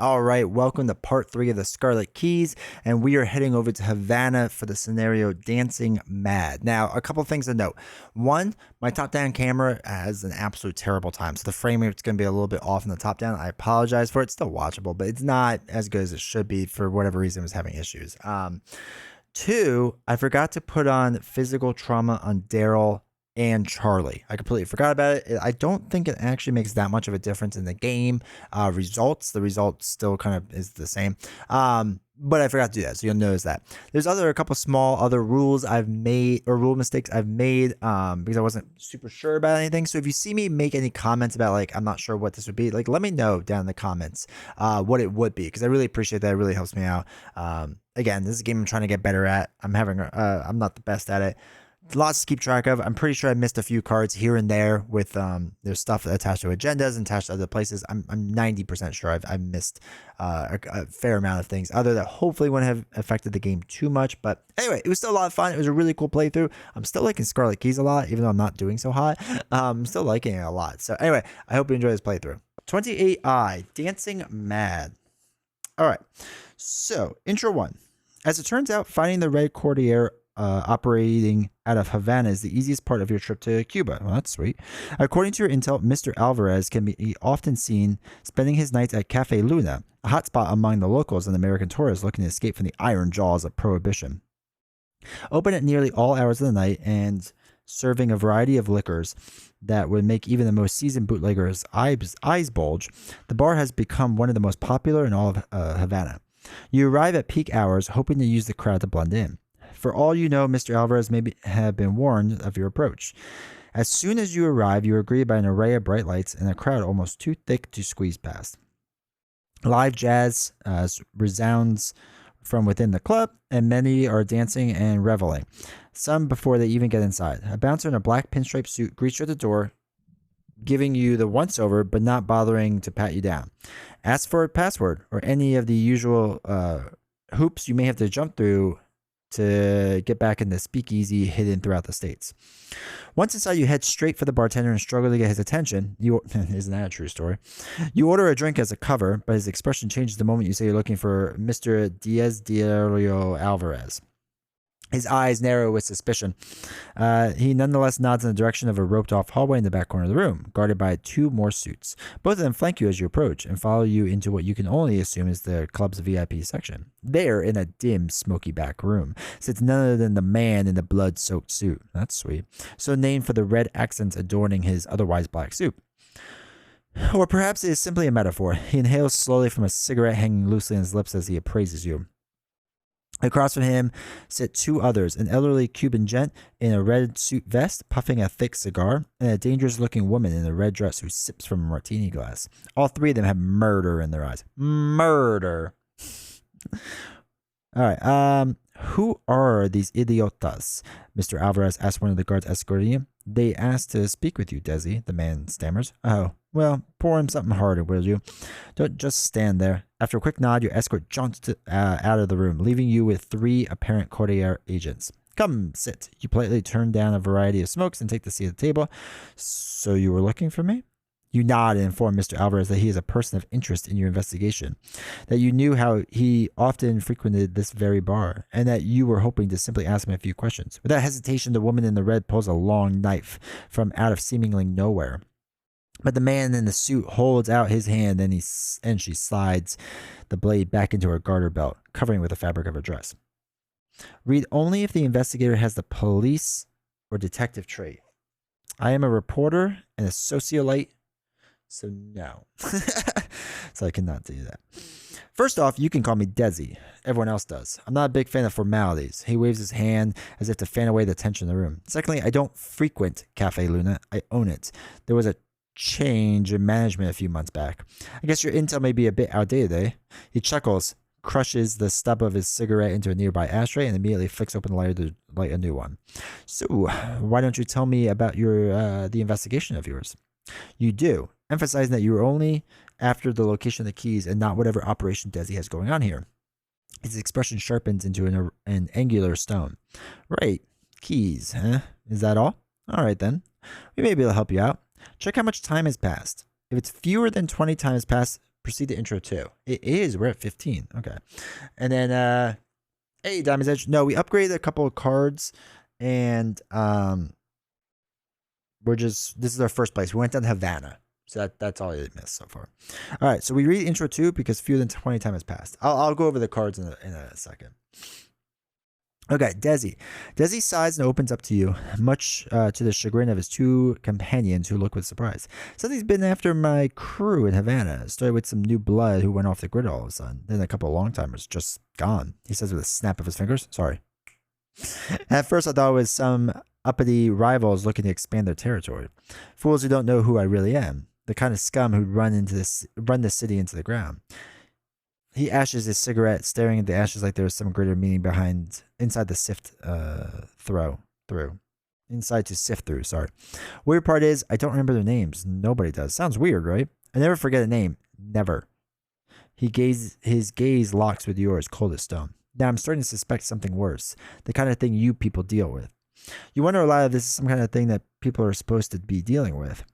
All right, welcome to part 3 of the Scarlet Keys, and we are heading over to Havana for the scenario Dancing Mad. Now, a couple things to note. One, my top-down camera has an absolute terrible time, so the frame rate's going to be a little bit off in the top-down. I apologize for it. It's still watchable, but it's not as good as it should be for whatever reason it was having issues. Two, I forgot to put on physical trauma on Daryl and Charlie. I completely forgot about it. I don't think it actually makes that much of a difference in the game results. The result still kind of is the same. But I forgot to do that, so you'll notice that. There's a couple small other rules I've made, or rule mistakes I've made, because I wasn't super sure about anything. So if you see me make any comments about, like, I'm not sure what this would be, like, let me know down in the comments what it would be, because I really appreciate that. It really helps me out. Again, this is a game I'm trying to get better at. I'm not the best at it. Lots to keep track of. I'm pretty sure I missed a few cards here and there with there's stuff attached to agendas and attached to other places. I'm 90% sure I've missed a fair amount of things other that hopefully wouldn't have affected the game too much. But anyway, it was still a lot of fun. It was a really cool playthrough. I'm still liking Scarlet Keys a lot, even though I'm not doing so hot. I'm still liking it a lot. So anyway, I hope you enjoy this playthrough. 28i, Dancing Mad. All right, so intro 1. As it turns out, finding the Red Courtier operating out of Havana is the easiest part of your trip to Cuba. Well, that's sweet. According to your intel, Mr. Alvarez can be often seen spending his nights at Cafe Luna, a hotspot among the locals and American tourists looking to escape from the iron jaws of prohibition. Open at nearly all hours of the night and serving a variety of liquors that would make even the most seasoned bootlegger's eyes bulge, the bar has become one of the most popular in all of Havana. You arrive at peak hours, hoping to use the crowd to blend in. For all you know, Mr. Alvarez may have been warned of your approach. As soon as you arrive, you are greeted by an array of bright lights and a crowd almost too thick to squeeze past. Live jazz resounds from within the club, and many are dancing and reveling, some before they even get inside. A bouncer in a black pinstripe suit greets you at the door, giving you the once-over, but not bothering to pat you down. Ask for a password or any of the usual hoops you may have to jump through to get back in the speakeasy hidden throughout the states. Once inside, you head straight for the bartender and struggle to get his attention. Isn't that a true story? You order a drink as a cover, but his expression changes the moment you say you're looking for Mr. Diaz Diario Alvarez. His eyes narrow with suspicion. He nonetheless nods in the direction of a roped-off hallway in the back corner of the room, guarded by 2 more suits. Both of them flank you as you approach and follow you into what you can only assume is the club's VIP section. There, in a dim, smoky back room, sits none other than the man in the blood-soaked suit. That's sweet. So named for the red accents adorning his otherwise black suit. Or perhaps it is simply a metaphor. He inhales slowly from a cigarette hanging loosely on his lips as he appraises you. Across from him sit 2 others, an elderly Cuban gent in a red suit vest, puffing a thick cigar, and a dangerous-looking woman in a red dress who sips from a martini glass. All 3 of them have murder in their eyes. Murder. All right. Who are these idiotas? Mr. Alvarez asked one of the guards escorting him. They asked to speak with you, Desi, the man stammers. Oh, well, pour him something harder, will you? Don't just stand there. After a quick nod, your escort jaunts out of the room, leaving you with 3 apparent Courtier agents. Come, sit. You politely turn down a variety of smokes and take the seat at the table. So you were looking for me? You nod and inform Mr. Alvarez that he is a person of interest in your investigation, that you knew how he often frequented this very bar, and that you were hoping to simply ask him a few questions. Without hesitation, the woman in the red pulls a long knife from out of seemingly nowhere. But the man in the suit holds out his hand and she slides the blade back into her garter belt, covering with the fabric of her dress. Read only if the investigator has the police or detective trait. I am a reporter and a sociolite, so no. So I cannot do that. First off, you can call me Desi. Everyone else does. I'm not a big fan of formalities. He waves his hand as if to fan away the tension in the room. Secondly, I don't frequent Cafe Luna. I own it. There was a change in management a few months back. I guess your intel may be a bit outdated, eh? He chuckles, crushes the stub of his cigarette into a nearby ashtray, and immediately flicks open the lighter to light a new one. So, why don't you tell me about the investigation of yours? You do, emphasizing that you were only after the location of the keys and not whatever operation Desi has going on here. His expression sharpens into an angular stone. Right, keys, huh? Is that all? All right then. We may be able to help you out. Check how much time has passed. If it's fewer than 20 times past, proceed to intro 2. It is. We're at 15. Okay. And then, hey, Diamond's Edge. No, we upgraded a couple of cards, and this is our first place. We went down to Havana. So that's all I missed so far. All right, so we read intro 2 because fewer than 20 time has passed. I'll go over the cards in a second. Okay, Desi. Desi sighs and opens up to you, much to the chagrin of his two companions who look with surprise. Something's been after my crew in Havana. Started with some new blood who went off the grid all of a sudden. Then a couple of long-timers just gone, he says with a snap of his fingers. Sorry. At first I thought it was some uppity rivals looking to expand their territory. Fools who don't know who I really am. The kind of scum who'd run the city into the ground. He ashes his cigarette, staring at the ashes like there was some greater meaning inside to sift through. Sorry. Weird part is I don't remember their names. Nobody does. Sounds weird, right? I never forget a name. Never. His gaze locks with yours, cold as stone. Now I'm starting to suspect something worse. The kind of thing you people deal with. You wonder a lot of this is some kind of thing that people are supposed to be dealing with.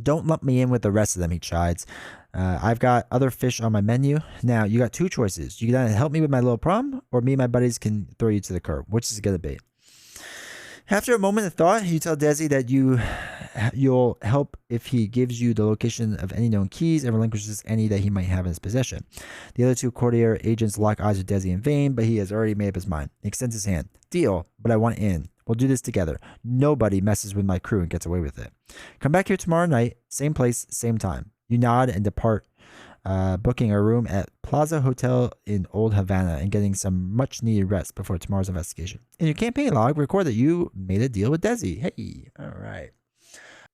Don't lump me in with the rest of them, he chides. I've got other fish on my menu. Now, you got two choices. You can either help me with my little problem, or me and my buddies can throw you to the curb. Which is it going to be? After a moment of thought, you tell Desi that you'll help if he gives you the location of any known keys and relinquishes any that he might have in his possession. The other two courtier agents lock eyes with Desi in vain, but he has already made up his mind. He extends his hand. Deal, but I want in. We'll do this together. Nobody messes with my crew and gets away with it. Come back here tomorrow night, same place, same time. You nod and depart, booking a room at Plaza Hotel in Old Havana and getting some much-needed rest before tomorrow's investigation. In your campaign log, record that you made a deal with Desi. Hey, all right.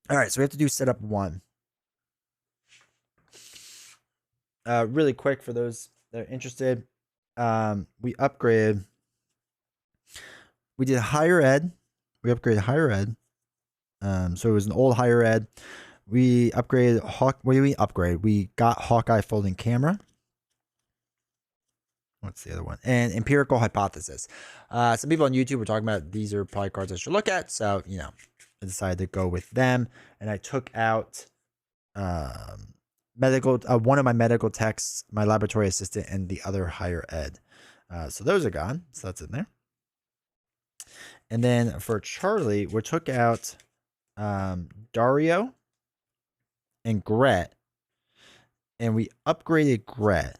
All right, so we have to do setup 1. Really quick for those that are interested, we upgraded. We did higher ed. We upgraded higher ed. So it was an old higher ed. We upgraded What do we upgrade? We got Hawkeye folding camera. What's the other one? And empirical hypothesis. Some people on YouTube were talking about these are probably cards I should look at. So, I decided to go with them. And I took out medical, one of my medical techs, my laboratory assistant, and the other higher ed. So those are gone. So that's in there. And then for Charlie, we took out Dario and Gret. And we upgraded Gret.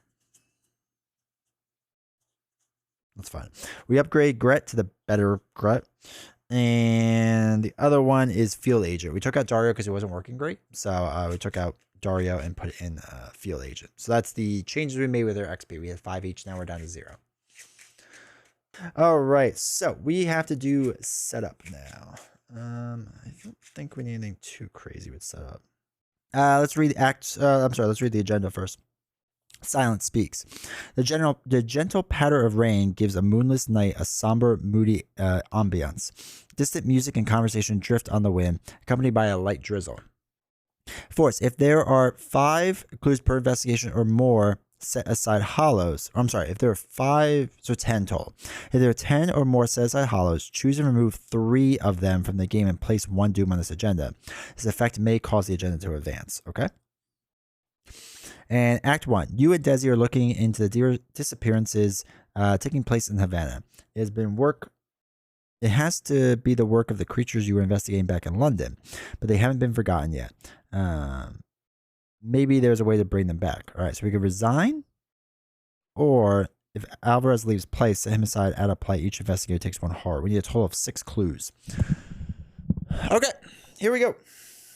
That's fine. We upgrade Gret to the better Gret. And the other one is Field Agent. We took out Dario because it wasn't working great. So we took out Dario and put in Field Agent. So that's the changes we made with our XP. We had 5 each. Now we're down to 0. All right, so we have to do setup now. I don't think we need anything too crazy with setup. Let's read let's read the agenda first. Silence speaks. The gentle patter of rain gives a moonless night a somber, moody ambiance. Distant music and conversation drift on the wind, accompanied by a light drizzle. Force. If there are 5 clues per investigation or more, set aside hollows. If there are 5, so 10 total. If there are 10 or more set aside hollows, choose and remove 3 of them from the game and place 1 doom on this agenda. This effect may cause the agenda to advance. Okay? And Act 1. You and Desi are looking into the disappearances taking place in Havana. It has to be the work of the creatures you were investigating back in London, but they haven't been forgotten yet. Maybe there's a way to bring them back. All right, so we can resign, or if Alvarez leaves place, set him aside, add a plight. Each investigator takes 1 heart. We need a total of 6 clues. Okay, here we go.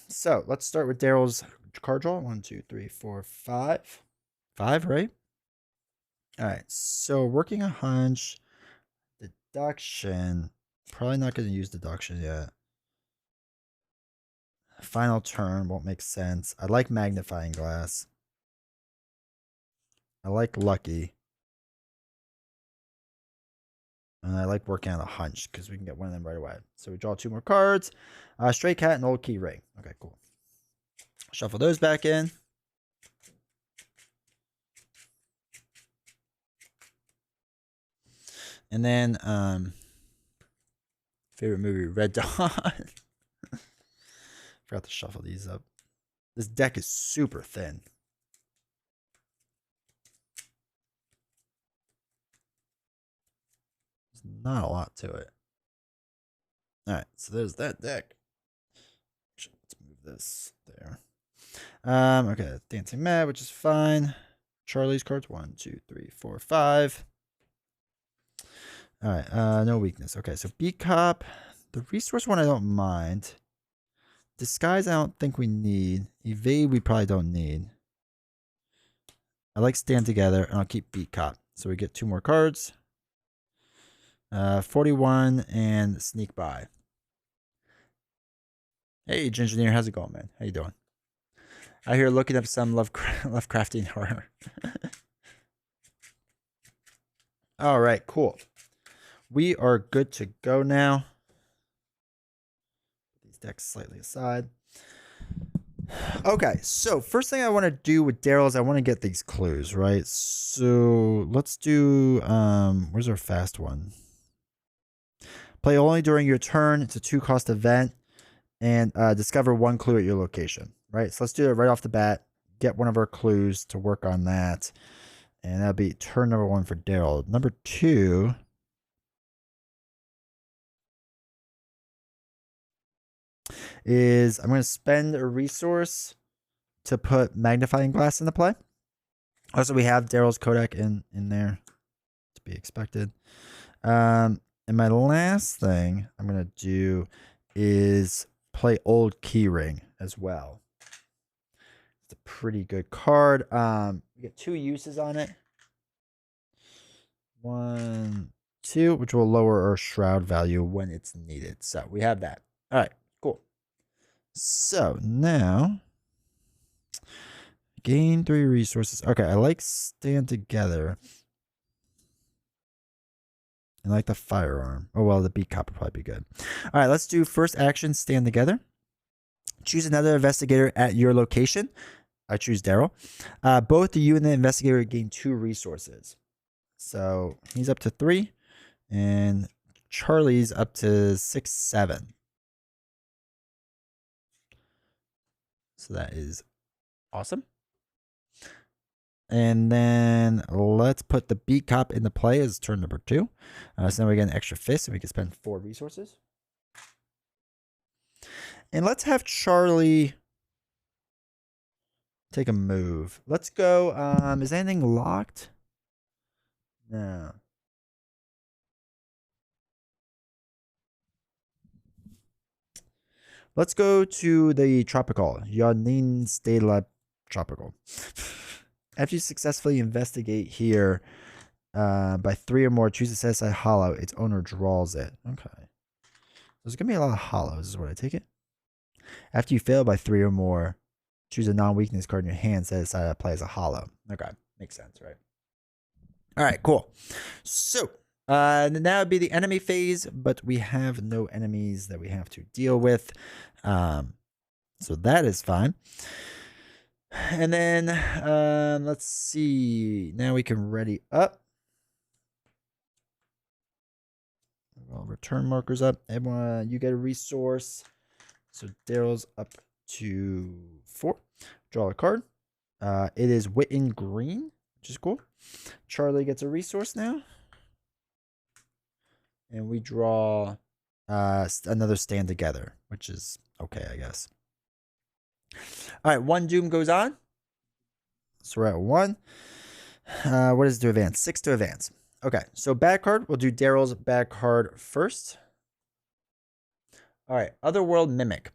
So let's start with Daryl's card draw. 1, 2, 3, 4, 5. 5, right? All right, so working a hunch, deduction. Probably not going to use deduction yet. Final turn won't make sense. I like magnifying glass. I like lucky. And I like working on a hunch because we can get one of them right away. So we draw 2 more cards. Stray cat and old key ring. Okay, cool. Shuffle those back in. And then favorite movie, Red Dawn. Forgot to shuffle these up. This deck is super thin. There's not a lot to it. All right, so there's that deck. Let's move this there. Okay, Dancing Mad, which is fine. Charlie's cards 1, 2, 3, 4, 5. All right, no weakness. Okay, so Beat Cop. The resource one I don't mind. Disguise I don't think we need. Evade we probably don't need. I like Stand Together, and I'll keep Beat Cop. So we get 2 more cards. 41 and Sneak By. Hey, Gingineer, how's it going, man? How you doing? Out here looking up some Lovecraftian horror. All right, cool. We are good to go now. Put these decks slightly aside. Okay, so first thing I want to do with Daryl is I want to get these clues, right? So let's do, where's our fast one? Play only during your turn. It's a 2-cost event. And discover 1 clue at your location, right? So let's do it right off the bat. Get one of our clues to work on that. And that'll be turn number 1 for Daryl. Number 2. Is I'm going to spend a resource to put magnifying glass into play. Also, we have Daryl's Kodak in there to be expected. And my last thing I'm going to do is play Old Keyring as well. It's a pretty good card. We get 2 uses on it. 1, 2, which will lower our shroud value when it's needed. So we have that. All right, cool. So now gain 3 resources. Okay, I like Stand Together. I like the Firearm. Oh, well, the Beat Cop would probably be good. All right, let's do first action, Stand Together. Choose another investigator at your location. I choose Daryl. Both you and the investigator gain 2 resources. So he's up to 3, and Charlie's up to 6, 7. So that is awesome. And then let's put the Beat Cop into play as turn number 2. So now we get an extra fist, and we can spend 4 resources. And let's have Charlie take a move. Let's go. Is anything locked? No. Let's go to the Tropical. Yonins de la Tropical. After you successfully investigate here by 3 or more, choose a set aside hollow. Its owner draws it. Okay. There's going to be a lot of hollows, is what I take it. After you fail by 3 or more, choose a non-weakness card in your hand, set aside to play as a hollow. Okay. Makes sense, right? All right, cool. So now would be the enemy phase, but we have no enemies that we have to deal with. So that is fine. And then let's see. Now we can ready up. Well, return markers up. Everyone, you get a resource. So Daryl's up to 4. Draw a card. It is Witten Green, which is cool. Charlie gets a resource now. And we draw another Stand Together, which is okay, I guess. All right, 1 Doom goes on. So we're at 1. What is it to advance? 6 to advance. Okay, so bad card. We'll do Daryl's bad card first. All right, Otherworld Mimic.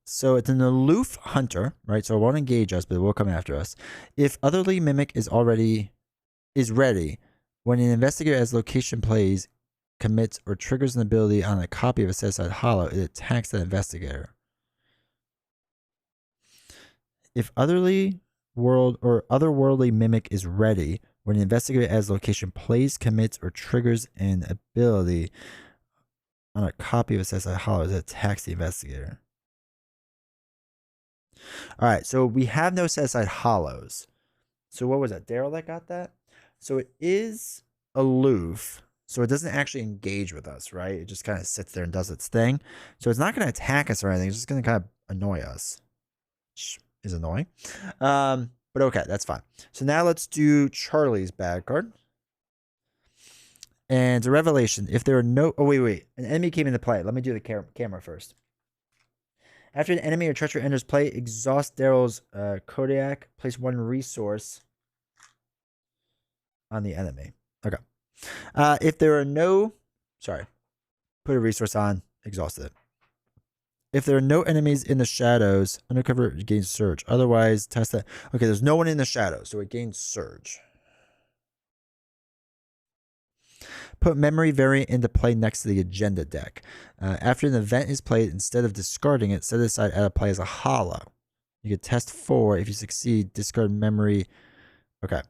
So it's an aloof hunter, right? So it won't engage us, but it will come after us. If Otherly Mimic is ready, when an investigator as location plays, commits, or triggers an ability on a copy of a set aside hollow, it attacks that investigator. If otherworldly mimic is ready, when an investigator as location plays, commits, or triggers an ability on a copy of a set aside hollow, it attacks the investigator. All right, so we have no set aside hollows. So what was that? Daryl that got that? So it is aloof. So it doesn't actually engage with us, right? It just kind of sits there and does its thing. So it's not going to attack us or anything. It's just going to kind of annoy us, which is annoying. But okay, that's fine. So now let's do Charlie's bad card. And a revelation. If there are no... Oh, wait. An enemy came into play. Let me do the camera first. After an enemy or treacher enters play, exhaust Daryl's Kodiak. Place one resource on the enemy. Okay. If there are no... Sorry. Put a resource on. Exhaust it. If there are no enemies in the shadows, undercover gains surge. Otherwise, test that. Okay, there's no one in the shadows, so it gains surge. Put memory variant into play next to the agenda deck. After an event is played, instead of discarding it, set it aside out of play as a hollow. You can test 4. If you succeed, discard memory. Okay.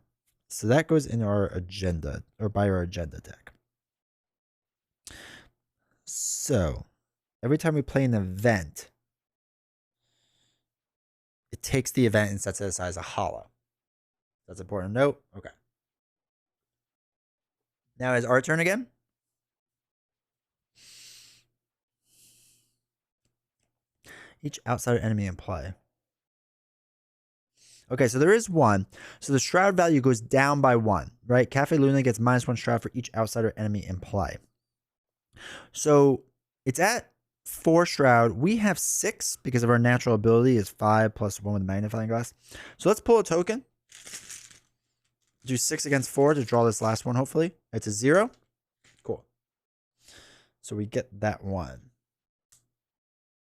So that goes in our agenda, or by our agenda deck. So, every time we play an event, it takes the event and sets it aside as a hollow. That's important to note. Okay. Now is our turn again. Each outsider enemy in play. Okay, so there is one. So the shroud value goes down by 1, right? Cafe Luna gets -1 shroud for each outsider enemy in play. So it's at 4 shroud. We have 6 because of our natural ability is 5 plus 1 with magnifying glass. So let's pull a token. Do 6 against 4 to draw this last one, hopefully. It's a 0. Cool. So we get that one.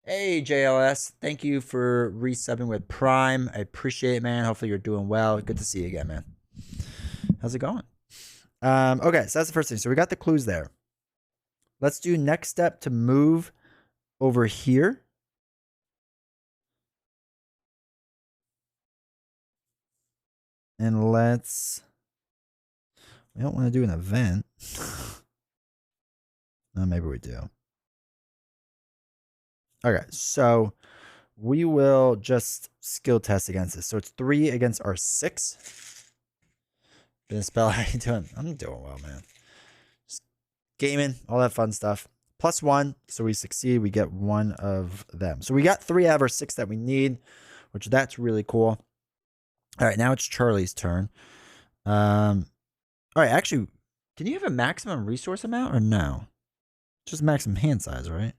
Hey, JLS. Thank you for resubbing with Prime. I appreciate it, man. Hopefully you're doing well. Good to see you again, man. How's it going? Okay, so that's the first thing. So we got the clues there. Let's do next step to move over here. And let's... We don't want to do an event. No, maybe we do. Okay, so we will just skill test against this. So it's 3 against our 6. Been spell, how you doing? I'm doing well, man. Just gaming, all that fun stuff. +1, so we succeed. We get 1 of them. So we got 3 out of our 6 that we need, which that's really cool. All right, now it's Charlie's turn. All right, actually, can you have a maximum resource amount or no? Just maximum hand size, right?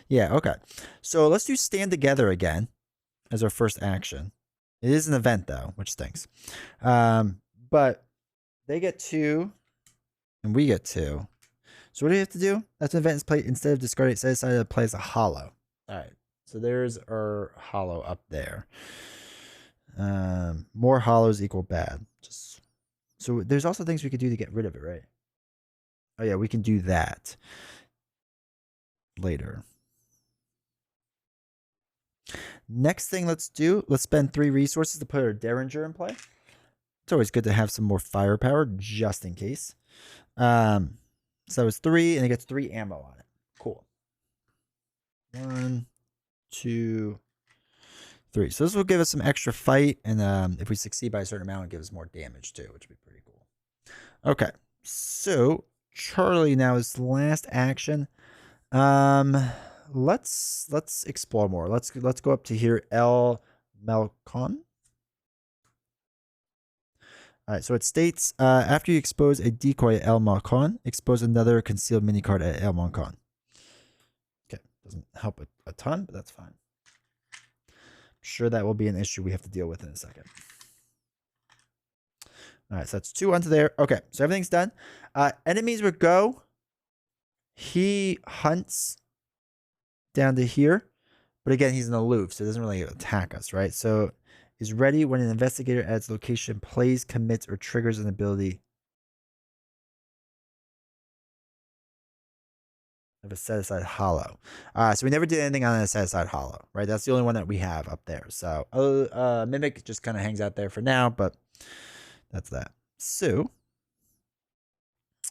Yeah, okay. So let's do stand together again as our first action. It is an event, though, which stinks. But they get 2, and we get 2. So what do we have to do? That's an event is played instead of discarding it, set aside to play as a hollow. All right. So there's our hollow up there. More hollows equal bad. So there's also things we could do to get rid of it, right? Oh yeah, we can do that later. Next thing let's spend 3 resources to put our Derringer in play. It's always good to have some more firepower just in case. So it's 3 and it gets 3 ammo on it. Cool. 1, 2, 3. So this will give us some extra fight, and if we succeed by a certain amount, it gives us more damage too, which would be pretty cool. Okay, so Charlie now is last action. Let's explore more. Let's go up to here. El Malcon. All right, so it states after you expose a decoy at El Malcon, expose another concealed mini card at El Malcon. Okay, doesn't help a ton, but that's fine. I'm sure that will be an issue we have to deal with in a second. All right, so that's 2 onto there. Okay, so everything's done. Enemies would go. He hunts down to here, but again, he's an aloof, so it doesn't really attack us, right? So is ready when an investigator adds location, plays, commits, or triggers an ability of a set-aside hollow. So we never did anything on a set-aside hollow, right? That's the only one that we have up there. So Mimic just kind of hangs out there for now, but that's that. So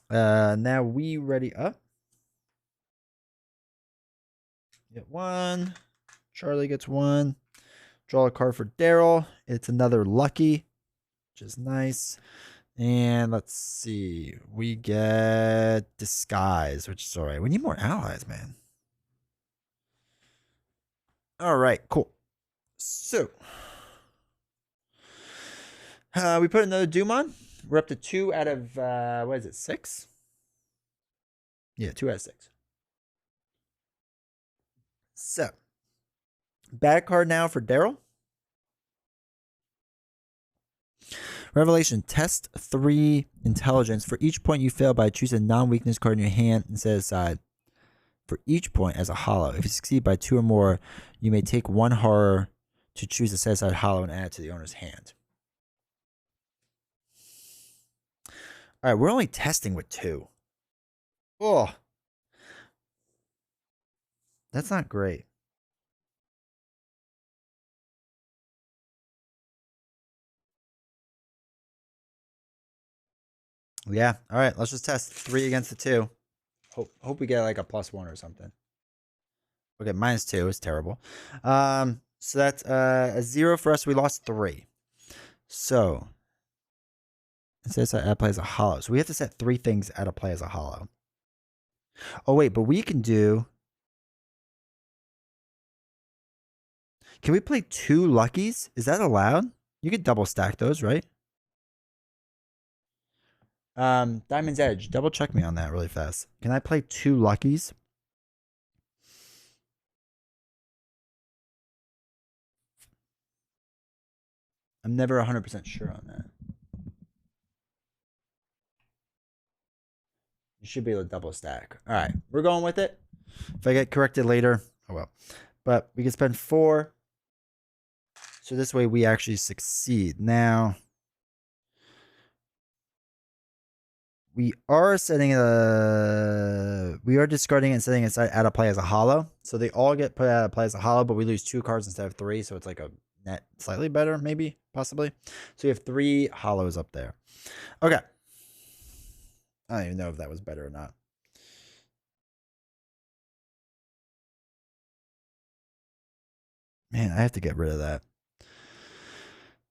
now we ready up. Get 1. Charlie gets 1. Draw a card for Daryl. It's another lucky, which is nice. And let's see. We get disguise, which is all right. We need more allies, man. All right, cool. So we put another Doom on. We're up to 2 out of, what is it, 6? Yeah, 2 out of 6. So, bad card now for Daryl. Revelation, test 3 intelligence. For each point you fail by, choose a non-weakness card in your hand and set it aside. For each point as a hollow. If you succeed by 2 or more, you may take 1 horror to choose a set aside hollow and add it to the owner's hand. All right, we're only testing with 2. Oh, that's not great. Yeah. All right. Let's just test 3 against the 2. Hope we get like a +1 or something. Okay, -2 is terrible. So that's a 0 for us. We lost 3. So it says that play as a hollow. So we have to set 3 things out of play as a hollow. Oh wait, but we can do. Can we play 2 luckies? Is that allowed? You could double stack those, right? Diamond's Edge. Double check me on that really fast. Can I play 2 luckies? I'm never 100% sure on that. You should be able to double stack. All right, we're going with it. If I get corrected later, oh well. But we can spend 4. So this way we actually succeed. Now, we are setting we are discarding and setting it out of play as a hollow. So they all get put out of play as a hollow, but we lose 2 cards instead of 3. So it's like a net slightly better, maybe, possibly. So we have 3 hollows up there. Okay. I don't even know if that was better or not. Man, I have to get rid of that.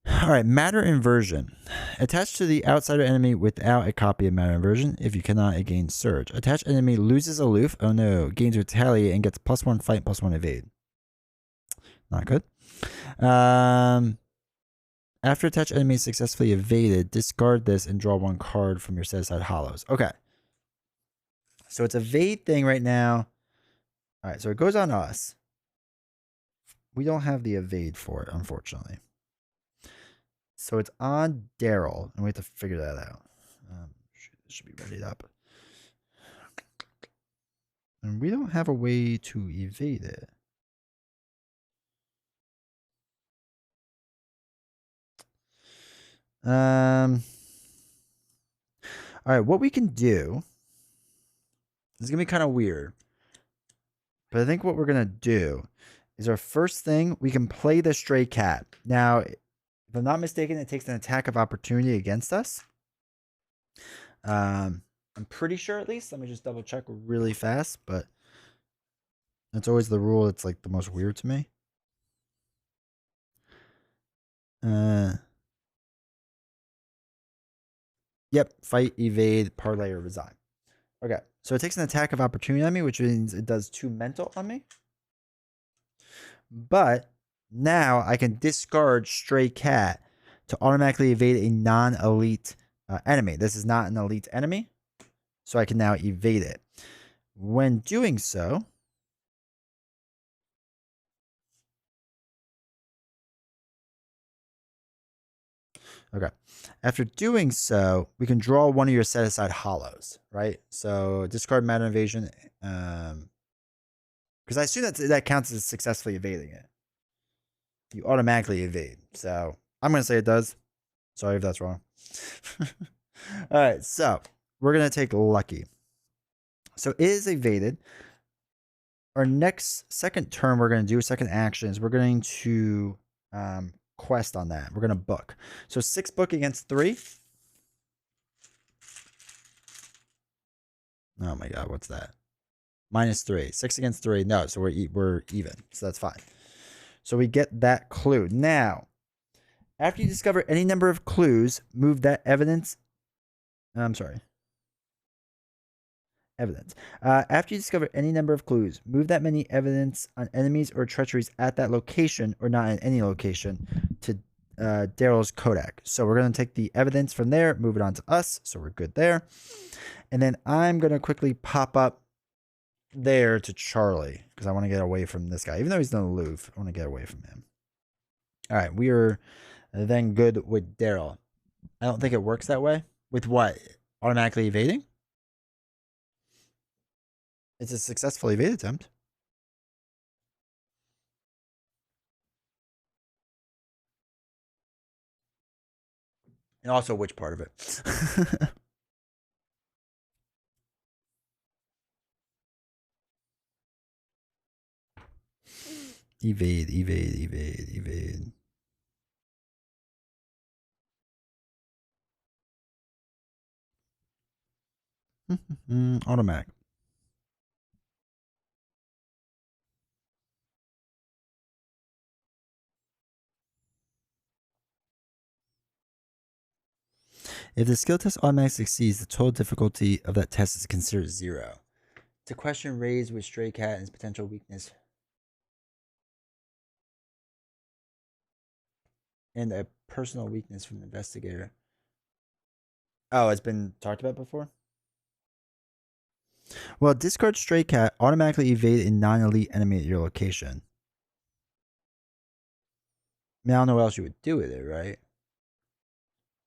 All right, matter inversion. Attached to the outsider enemy without a copy of matter inversion. If you cannot, it gains surge. Attached enemy loses aloof. Oh no, gains retaliate and gets +1 fight, +1 evade. Not good. After attached enemy is successfully evaded, discard this and draw 1 card from your set aside hollows. Okay. So it's evade thing right now. All right, so it goes on us. We don't have the evade for it, unfortunately. So it's on Daryl, and we have to figure that out. Should be readied up. And we don't have a way to evade it. All right, what we can do is going to be kind of weird. But I think what we're going to do is our first thing, we can play the stray cat. Now, if I'm not mistaken, it takes an attack of opportunity against us. I'm pretty sure, at least. Let me just double check really fast, but that's always the rule. It's like the most weird to me. Yep, fight, evade, parlay, or resign. Okay, so it takes an attack of opportunity on me, which means it does 2 mental on me. But now I can discard stray cat to automatically evade a non-elite enemy. This is not an elite enemy, so I can now evade it. When doing so, okay. After doing so, we can draw 1 of your set aside hollows, right? So discard matter invasion, because I assume that counts as successfully evading it. You automatically evade. So I'm going to say it does. Sorry if that's wrong. All right, so we're going to take lucky. So it is evaded. Our second turn we're going to do, second action, is we're going to quest on that. We're going to book. So 6 book against 3. Oh my god, what's that? -3. 6 against 3. No, so we're even. So that's fine. So we get that clue. Now, after you discover any number of clues, move that evidence. I'm sorry. Evidence. After you discover any number of clues, move that many evidence on enemies or treacheries at that location or not in any location to Daryl's Kodak. So we're going to take the evidence from there, move it on to us. So we're good there. And then I'm going to quickly pop up there to Charlie because I want to get away from this guy. Even though he's in the Louvre, I want to get away from him. All right, we are then good with Daryl. I don't think it works that way. With what? Automatically evading? It's a successful evade attempt. And also, which part of it? Evade, evade, evade, evade. Automatic. If the skill test automatically succeeds, the total difficulty of that test is considered 0. It's a question raised with Stray Cat and its potential weakness. And a personal weakness from the investigator. Oh, it's been talked about before? Well, discard Stray Cat, automatically evade a non-elite enemy at your location. I mean, I don't know what else you would do with it, right?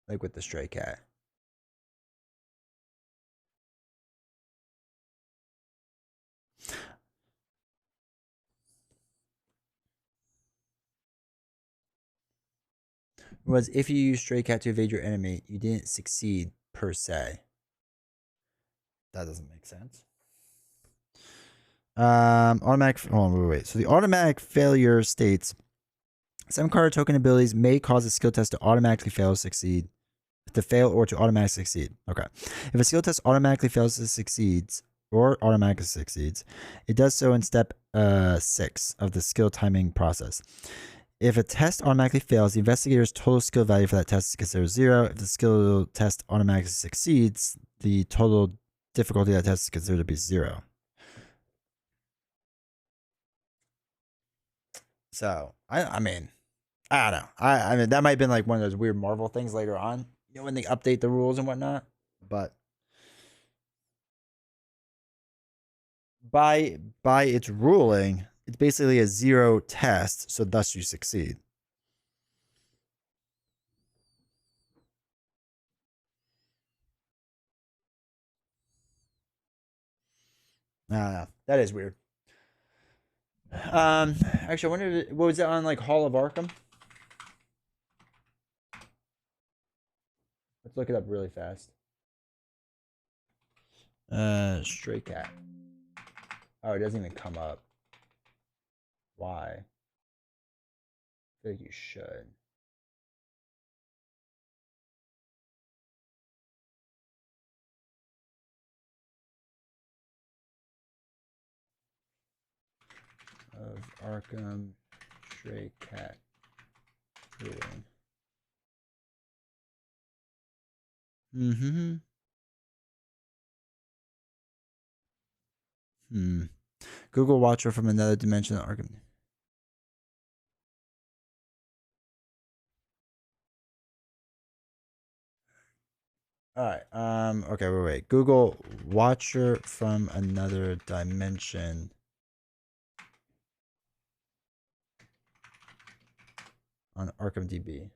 Like with the Stray Cat. Was if you use Stray Cat to evade your enemy, you didn't succeed per se. That doesn't make sense. Automatic. Hold on, wait. So the automatic failure states 7 card token abilities may cause a skill test to automatically fail or succeed. To fail or to automatically succeed. Okay. If a skill test automatically fails to succeeds or automatically succeeds, it does so in step 6 of the skill timing process. If a test automatically fails, the investigator's total skill value for that test is considered 0. If the skill test automatically succeeds, the total difficulty of that test is considered to be 0. So, I mean, I don't know. I mean, that might have been like one of those weird Marvel things later on, you know, when they update the rules and whatnot. But by its ruling, it's basically a 0 test, so thus you succeed. That is weird. Actually, I wonder what was it on, like Hall of Arkham? Let's look it up really fast. Stray Cat. Oh, it doesn't even come up. Why? I feel like you should. Of Arkham Stray Cat ruling. Mm-hmm. Google Watcher from another dimension of Arkham. All right. Okay. Wait. Google Watcher from another dimension. On Arkham DB.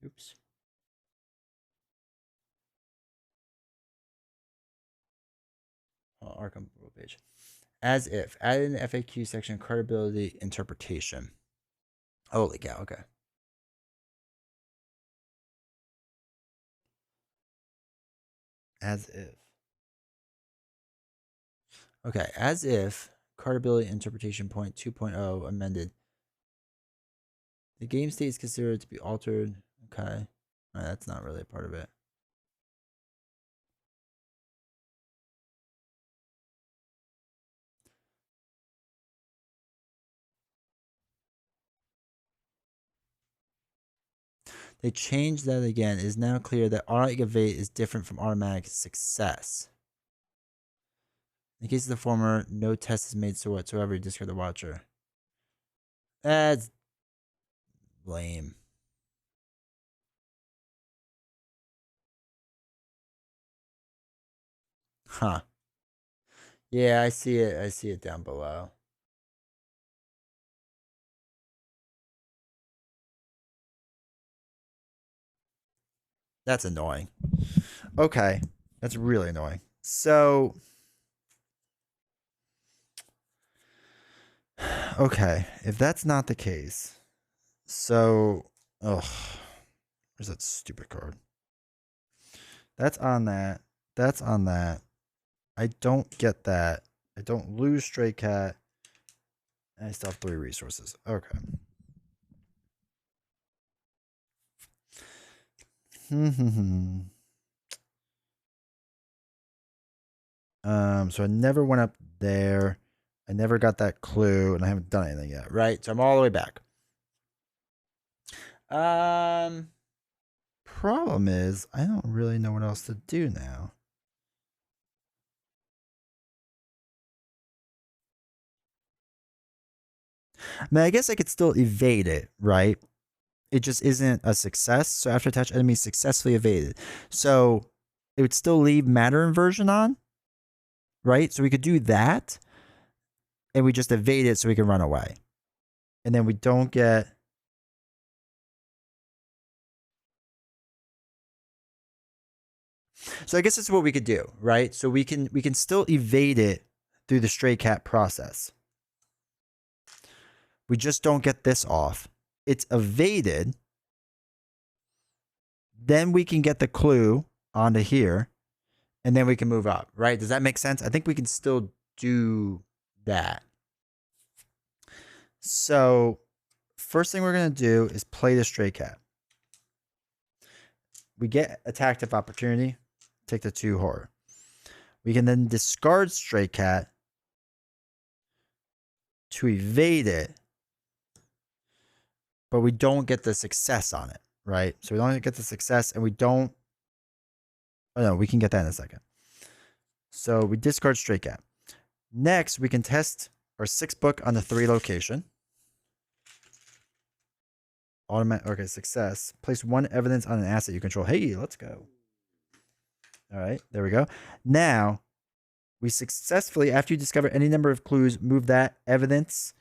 Oops. Arkham rule page. As if added in the FAQ section, credibility interpretation. Holy cow! Okay. As if. Okay, as if credibility interpretation point 2.0 amended. The game state is considered to be altered. Okay. That's not really a part of it. They changed that again. It is now clear that automatic evade is different from automatic success. In the case of the former, no test is made so whatsoever to discard the watcher. That's lame. Huh. Yeah, I see it. I see it down below. That's annoying. Okay. That's really annoying. So, okay. If that's not the case, so, ugh. Where's that stupid card? That's on that. That's on that. I don't get that. I don't lose Stray Cat. And I still have 3 resources. Okay. So I never went up there. I never got that clue, and I haven't done anything yet, right? So I'm all the way back. Problem is, I don't really know what else to do now. I mean, I guess I could still evade it, right? It just isn't a success. So after attach enemy successfully evaded. So it would still leave matter inversion on, right? So we could do that. And we just evade it so we can run away. And then we don't get... So I guess that's what we could do, right? So we can still evade it through the stray cat process. We just don't get this off. It's evaded. Then we can get the clue onto here. And then we can move up, right? Does that make sense? I think we can still do that. So first thing we're going to do is play the stray cat. We get attacked of opportunity. Take the 2 horror. We can then discard stray cat to evade it. But we don't get the success on it, right? So we don't get the success, and we don't... Oh, no, we can get that in a second. So we discard stray cat. Next, we can test our 6 book on the 3 location. Automatic... Okay, success. Place 1 evidence on an asset you control. Hey, let's go. All right, there we go. Now, we successfully, after you discover any number of clues, move that evidence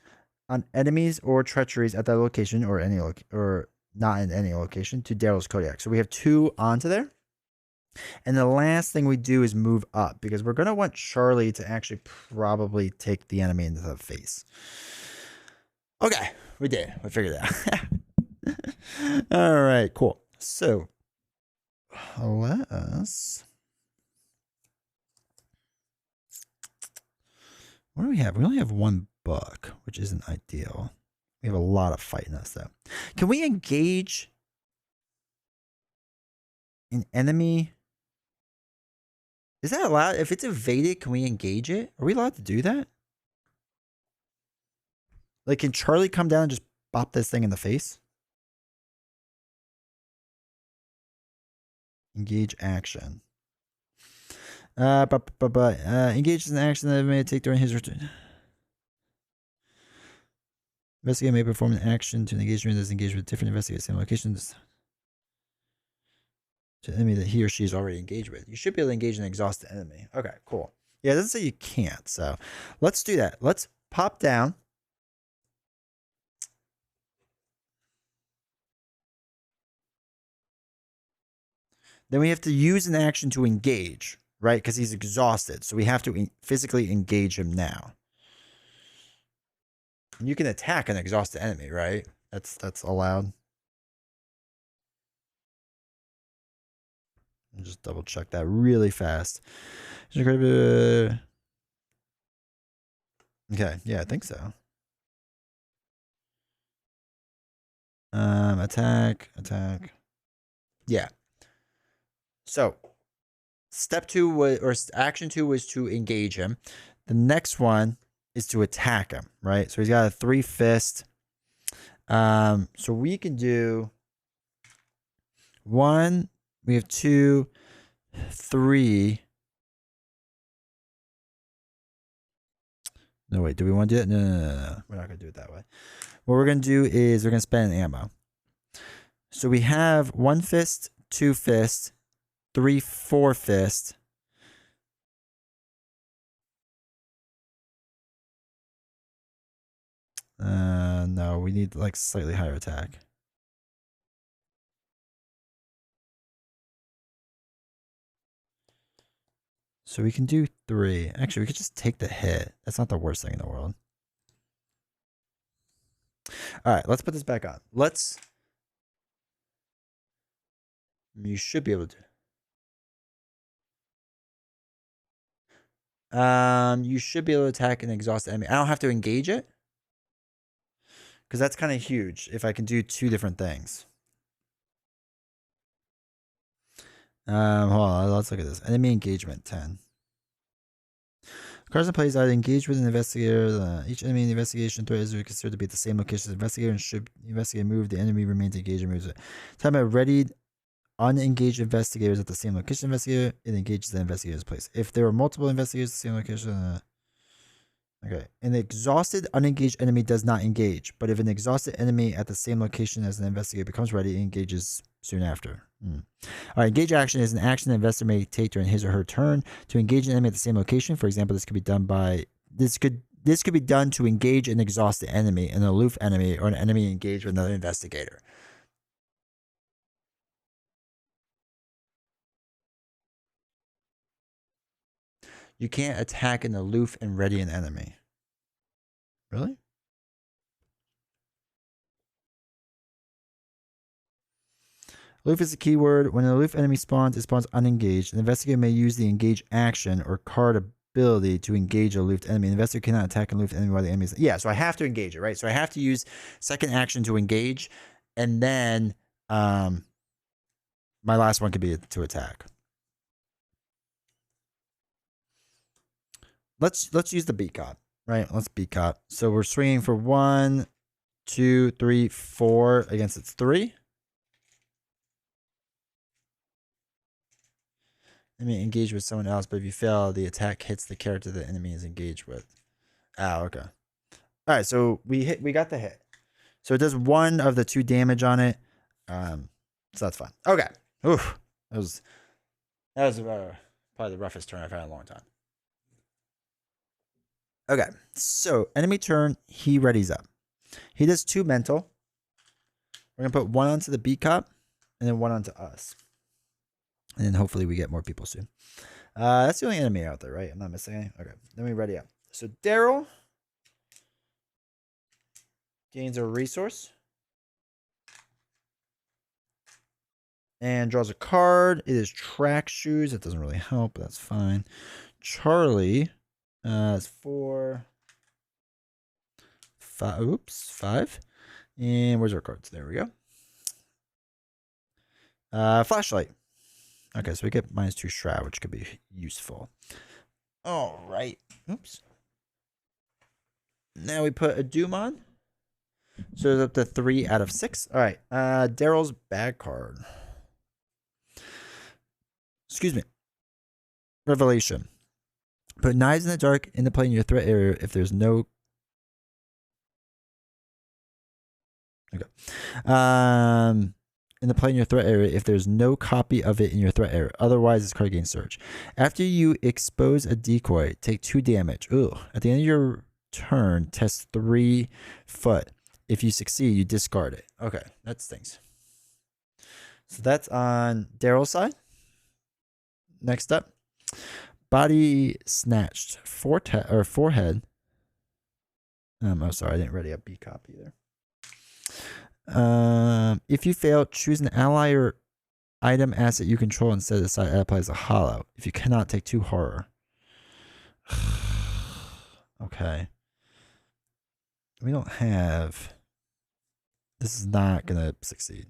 on enemies or treacheries at that location or any or not in any location to Daryl's Kodiak. So we have 2 onto there. And the last thing we do is move up because we're going to want Charlie to actually probably take the enemy into the face. Okay, we did. We figured it out. All right, cool. So let us... What do we have? We only have 1 book, which isn't ideal. We have a lot of fighting us, though. Can we engage an enemy? Is that allowed? If it's evaded, can we engage it? Are we allowed to do that? Like, can Charlie come down and just bop this thing in the face? Engage action. Engage in action that may take during his return. Investigator may perform an action to engage during this engagement with different investigators in locations to an enemy that he or she is already engaged with. You should be able to engage an exhausted enemy. Okay, cool. Yeah, it doesn't say you can't, so let's do that. Let's pop down. Then we have to use an action to engage, right? Because he's exhausted. So we have to physically engage him now. And you can attack an exhausted enemy, right? That's allowed. I'll just double check that really fast. Okay, yeah, I think so. Attack. Yeah. So step 2 was, or action 2 was to engage him. The next one is to attack him, right? So he's got a 3 fist. So we can do 1. We have 2, 3. No, wait. Do we want to do it? No. We're not going to do it that way. What we're going to do is we're going to spend ammo. So we have 1 fist, 2 fist, 3, 4 fist. No, we need like slightly higher attack. So we can do 3. Actually, we could just take the hit. That's not the worst thing in the world. All right, let's put this back on. You should be able to. You should be able to attack an exhausted enemy. I don't have to engage it. Because that's kind of huge if I can do 2 different things. Hold on, let's look at this. Enemy engagement 10. Cards and plays either engage with an investigator. Each enemy in the investigation threat is considered to be at the same location as the investigator, and should the investigator move, the enemy remains engaged and moves it. Time about readied unengaged investigators at the same location investigator, it engages the investigator's place. If there are multiple investigators at the same location, okay. An exhausted, unengaged enemy does not engage, but if an exhausted enemy at the same location as an investigator becomes ready, it engages soon after. All right, engage action is an action the investor may take during his or her turn to engage an enemy at the same location. For example, this could be done to engage an exhausted enemy, an aloof enemy, or an enemy engaged with another investigator. You can't attack an aloof and ready an enemy. Really? Aloof is a keyword. When an aloof enemy spawns, it spawns unengaged. An investigator may use the engage action or card ability to engage a aloof enemy. An investigator cannot attack an aloof enemy while the enemy is... Yeah, so I have to engage it, right? So I have to use second action to engage, and then my last one could be to attack. Let's use the beat cop, right? Let's beat cop. So we're swinging for 1, 2, 3, 4 against its 3. Enemy engage with someone else, but if you fail, the attack hits the character the enemy is engaged with. Oh, okay. All right, so we got the hit. So it does 1 of the 2 damage on it. So that's fine. Okay. Oof. That was probably the roughest turn I've had in a long time. Okay. So enemy turn, he readies up. He does 2 mental. We're gonna put 1 onto the beat cop, and then 1 onto us. And then hopefully we get more people soon. That's the only enemy out there, right? I'm not missing any. Okay. Then we ready up. So Daryl gains a resource and draws a card. It is track shoes. That doesn't really help, but that's fine. Charlie is 4, 5. Oops, 5. And where's our cards? There we go. Flashlight. Okay, so we get -2 shroud, which could be useful. All right. Oops. Now we put a doom on. So it's up to 3 out of 6. All right. Daryl's bad card. Excuse me. Revelation. Put knives in the dark in the play in your threat area if there's no... Okay. In the play in your threat area if there's no copy of it in your threat area. Otherwise, this card gains search. After you expose a decoy, take 2 damage. Ooh. At the end of your turn, test 3 foot. If you succeed, you discard it. Okay, that stinks. So that's on Daryl's side. Next up, body snatched. Forehead. Oh, sorry, I didn't ready up B copy there. If you fail, choose an ally or item asset you control instead. Decide that applies a hollow. If you cannot, take 2 horror. Okay. We don't have... This is not going to succeed.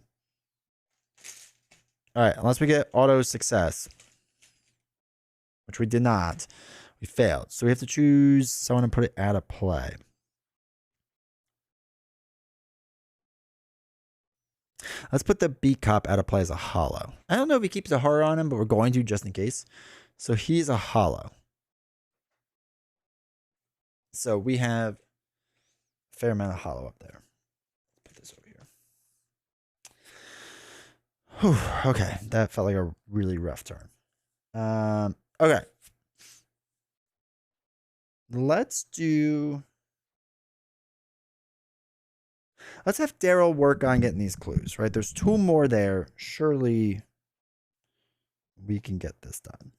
All right, unless we get auto success, which we did not. We failed. So we have to choose someone and put it out of play. Let's put the beat cop out of play as a hollow. I don't know if he keeps a horror on him, but we're going to just in case. So he's a hollow. So we have a fair amount of hollow up there. Put this over here. Whew, okay, that felt like a really rough turn. Okay. Let's have Daryl work on getting these clues, right? There's 2 more there. Surely we can get this done.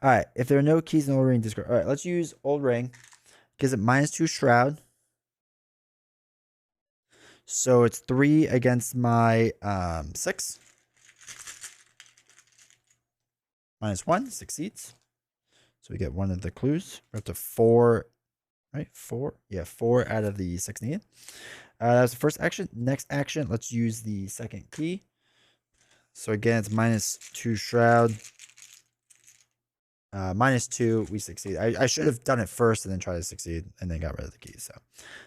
All right. If there are no keys in Old Ring, discard. All right. Let's use Old Ring. Gives it -2 Shroud. So it's 3 against my 6. -1 succeeds. So we get 1 of the clues. We're up to 4. Right? 4. Yeah, 4 out of the 6 needed. That was the first action. Next action, let's use the second key. So again, it's -2 Shroud. -2, we succeed. I should have done it first and then try to succeed and then got rid of the key. So,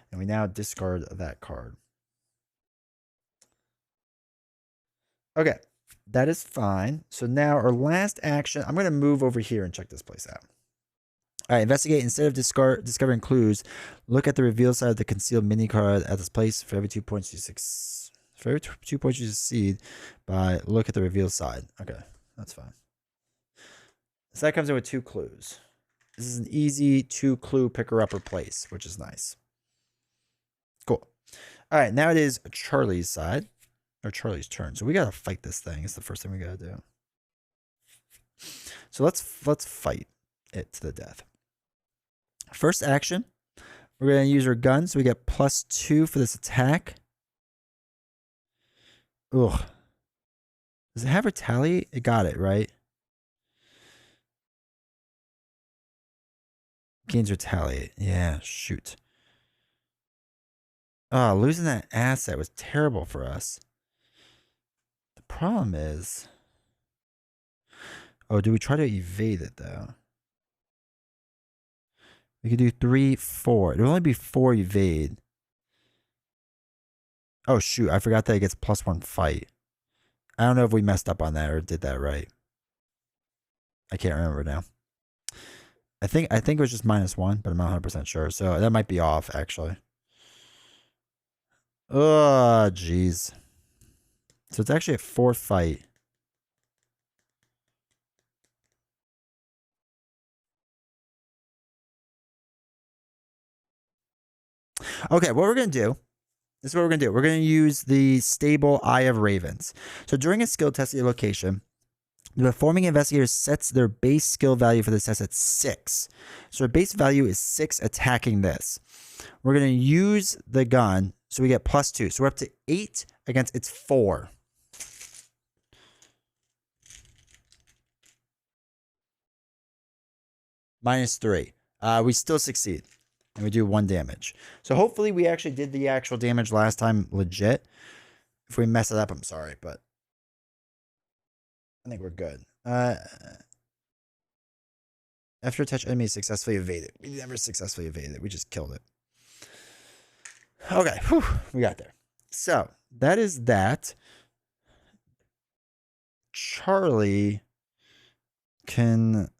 and we now discard that card. Okay, that is fine. So now our last action, I'm going to move over here and check this place out. All right, investigate. Instead of discovering clues, look at the reveal side of the concealed mini card at this place. For every 2 points you succeed by look at the reveal side. Okay, that's fine. So that comes in with 2 clues. This is an easy 2-clue picker-upper place, which is nice. Cool. All right, now it is Charlie's side, or Charlie's turn. So we got to fight this thing. It's the first thing we got to do. So let's fight it to the death. First action, we're going to use our gun, so we get +2 for this attack. Ugh. Does it have retaliate? It got it, right? Gains retaliate. Yeah, shoot. Oh, losing that asset was terrible for us. The problem is... Oh, do we try to evade it, though? We could do 3, 4. It would only be 4 evade. Oh, shoot. I forgot that it gets +1 fight. I don't know if we messed up on that or did that right. I can't remember now. I think it was just -1, but I'm not 100% sure. So that might be off, actually. Oh, jeez. So it's actually a 4 fight. Okay, what we're going to do, this is what we're going to do. We're going to use the stable Eye of Ravens. So during a skill test at your location, the performing investigator sets their base skill value for this test at 6. So our base value is 6 attacking this. We're going to use the gun, so we get +2. So we're up to 8 against its 4. -3. We still succeed. And we do 1 damage. So hopefully we actually did the actual damage last time legit. If we mess it up, I'm sorry, but I think we're good. After a touch enemy successfully evaded. We never successfully evaded it. We just killed it. Okay, whew, we got there. So that is that. Charlie can...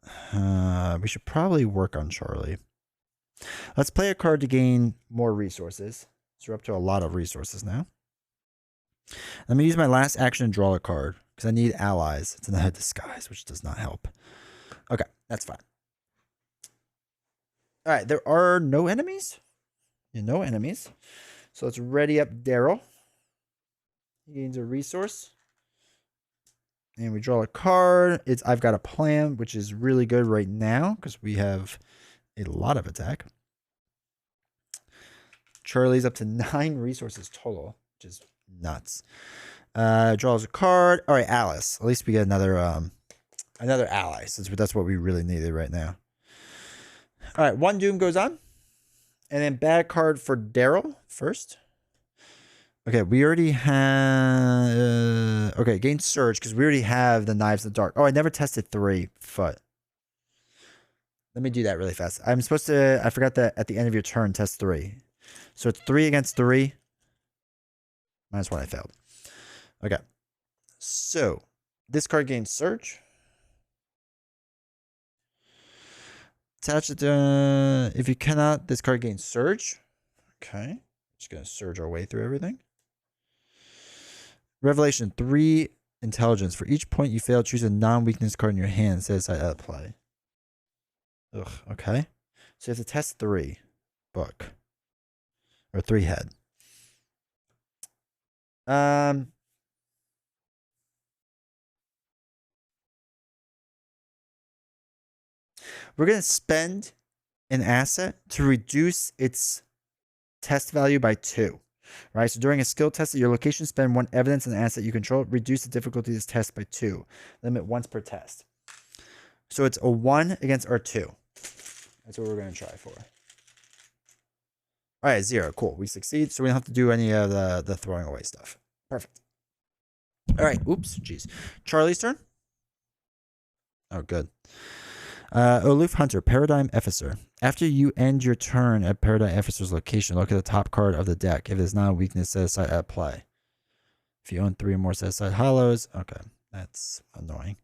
we should probably work on Charlie. Let's play a card to gain more resources. So we're up to a lot of resources now. Let me use my last action to draw a card because I need allies. It's another disguise, which does not help. Okay, that's fine. All right, there are no enemies. No enemies. So let's ready up Daryl. He gains a resource. And we draw a card. I've got a plan, which is really good right now because we have a lot of attack. Charlie's up to 9 resources total, which is nuts. Draws a card. All right, Alice. At least we get another ally, since that's what we really needed right now. All right, 1 doom goes on. And then bad card for Daryl first. Okay, we already have... okay, gain surge, because we already have the knives in the dark. Oh, I never tested 3 foot. Let me do that really fast. I'm supposed to... I forgot that at the end of your turn, test 3. So it's 3 against 3. -1, I failed. Okay. So, this card gains Surge. Attach it to, if you cannot, this card gains Surge. Okay. Just going to surge our way through everything. Revelation 3 Intelligence. For each point you fail, choose a non-weakness card in your hand. Says I play. Ugh, okay. So you have to test 3. Book. Or 3 head. We're going to spend an asset to reduce its test value by 2. Right? So during a skill test at your location, spend 1 evidence and asset you control. Reduce the difficulty of this test by 2. Limit once per test. So it's a 1 against our 2. That's what we're going to try for. All right, 0. Cool. We succeed. So we don't have to do any of the throwing away stuff. Perfect. All right. Oops. Jeez. Charlie's turn. Oh, good. Aloof Hunter, Paradigm Officer. After you end your turn at Paradigm Officer's location, look at the top card of the deck. If it's not a weakness, set aside at play. If you own 3 or more, set aside hollows. Okay, that's annoying.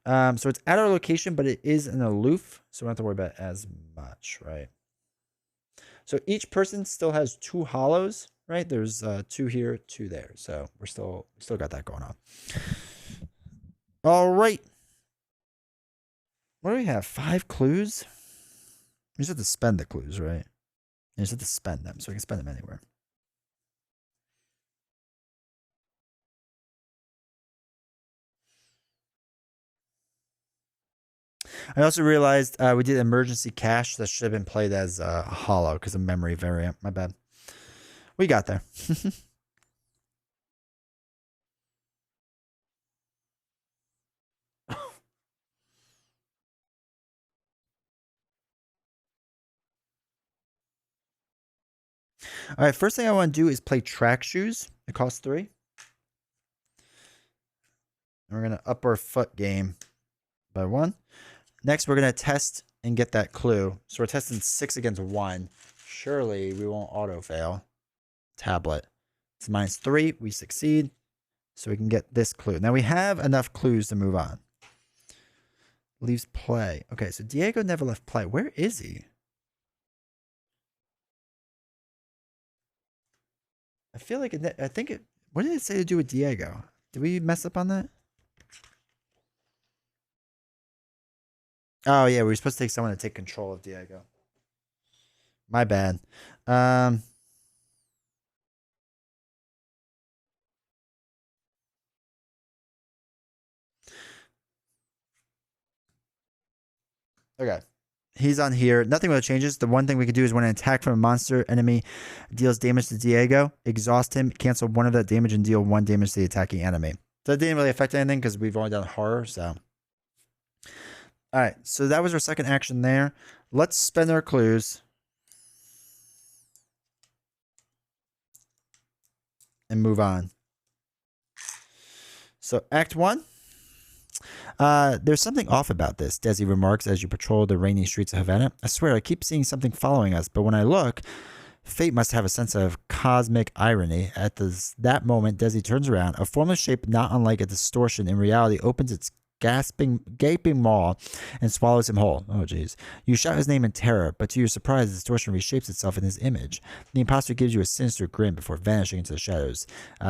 So it's at our location, but it is an aloof, so we don't have to worry about it as much, right? So each person still has 2 hollows, right? There's 2 here, 2 there. So we still got that going on. All right. What do we have? 5 clues? We just have to spend the clues, right? You just have to spend them, so we can spend them anywhere. I also realized we did emergency cache. That should have been played as a hollow because of memory variant. My bad. We got there. All right, first thing I want to do is play track shoes. It costs 3. And we're going to up our foot game by 1. Next, we're going to test and get that clue. So we're testing 6 against 1. Surely we won't auto fail. Tablet. It's -3. We succeed. So we can get this clue. Now we have enough clues to move on. Leaves play. Okay, so Diego never left play. Where is he? I feel like I think it. What did it say to do with Diego? Did we mess up on that? Oh yeah, we were supposed to take someone to take control of Diego. My bad. Okay. He's on here. Nothing really changes. The one thing we could do is when an attack from a monster enemy deals damage to Diego, exhaust him, cancel 1 of that damage, and deal 1 damage to the attacking enemy. So that didn't really affect anything because we've only done horror, so. All right, so that was our second action there. Let's spend our clues. And move on. So Act 1. There's something off about this, Desi remarks as you patrol the rainy streets of Havana. I swear, I keep seeing something following us, but when I look, fate must have a sense of cosmic irony. At that moment, Desi turns around. A formless shape not unlike a distortion in reality opens its gaping maw and swallows him whole. Oh, jeez. You shout his name in terror, but to your surprise, the distortion reshapes itself in his image. The imposter gives you a sinister grin before vanishing into the shadows,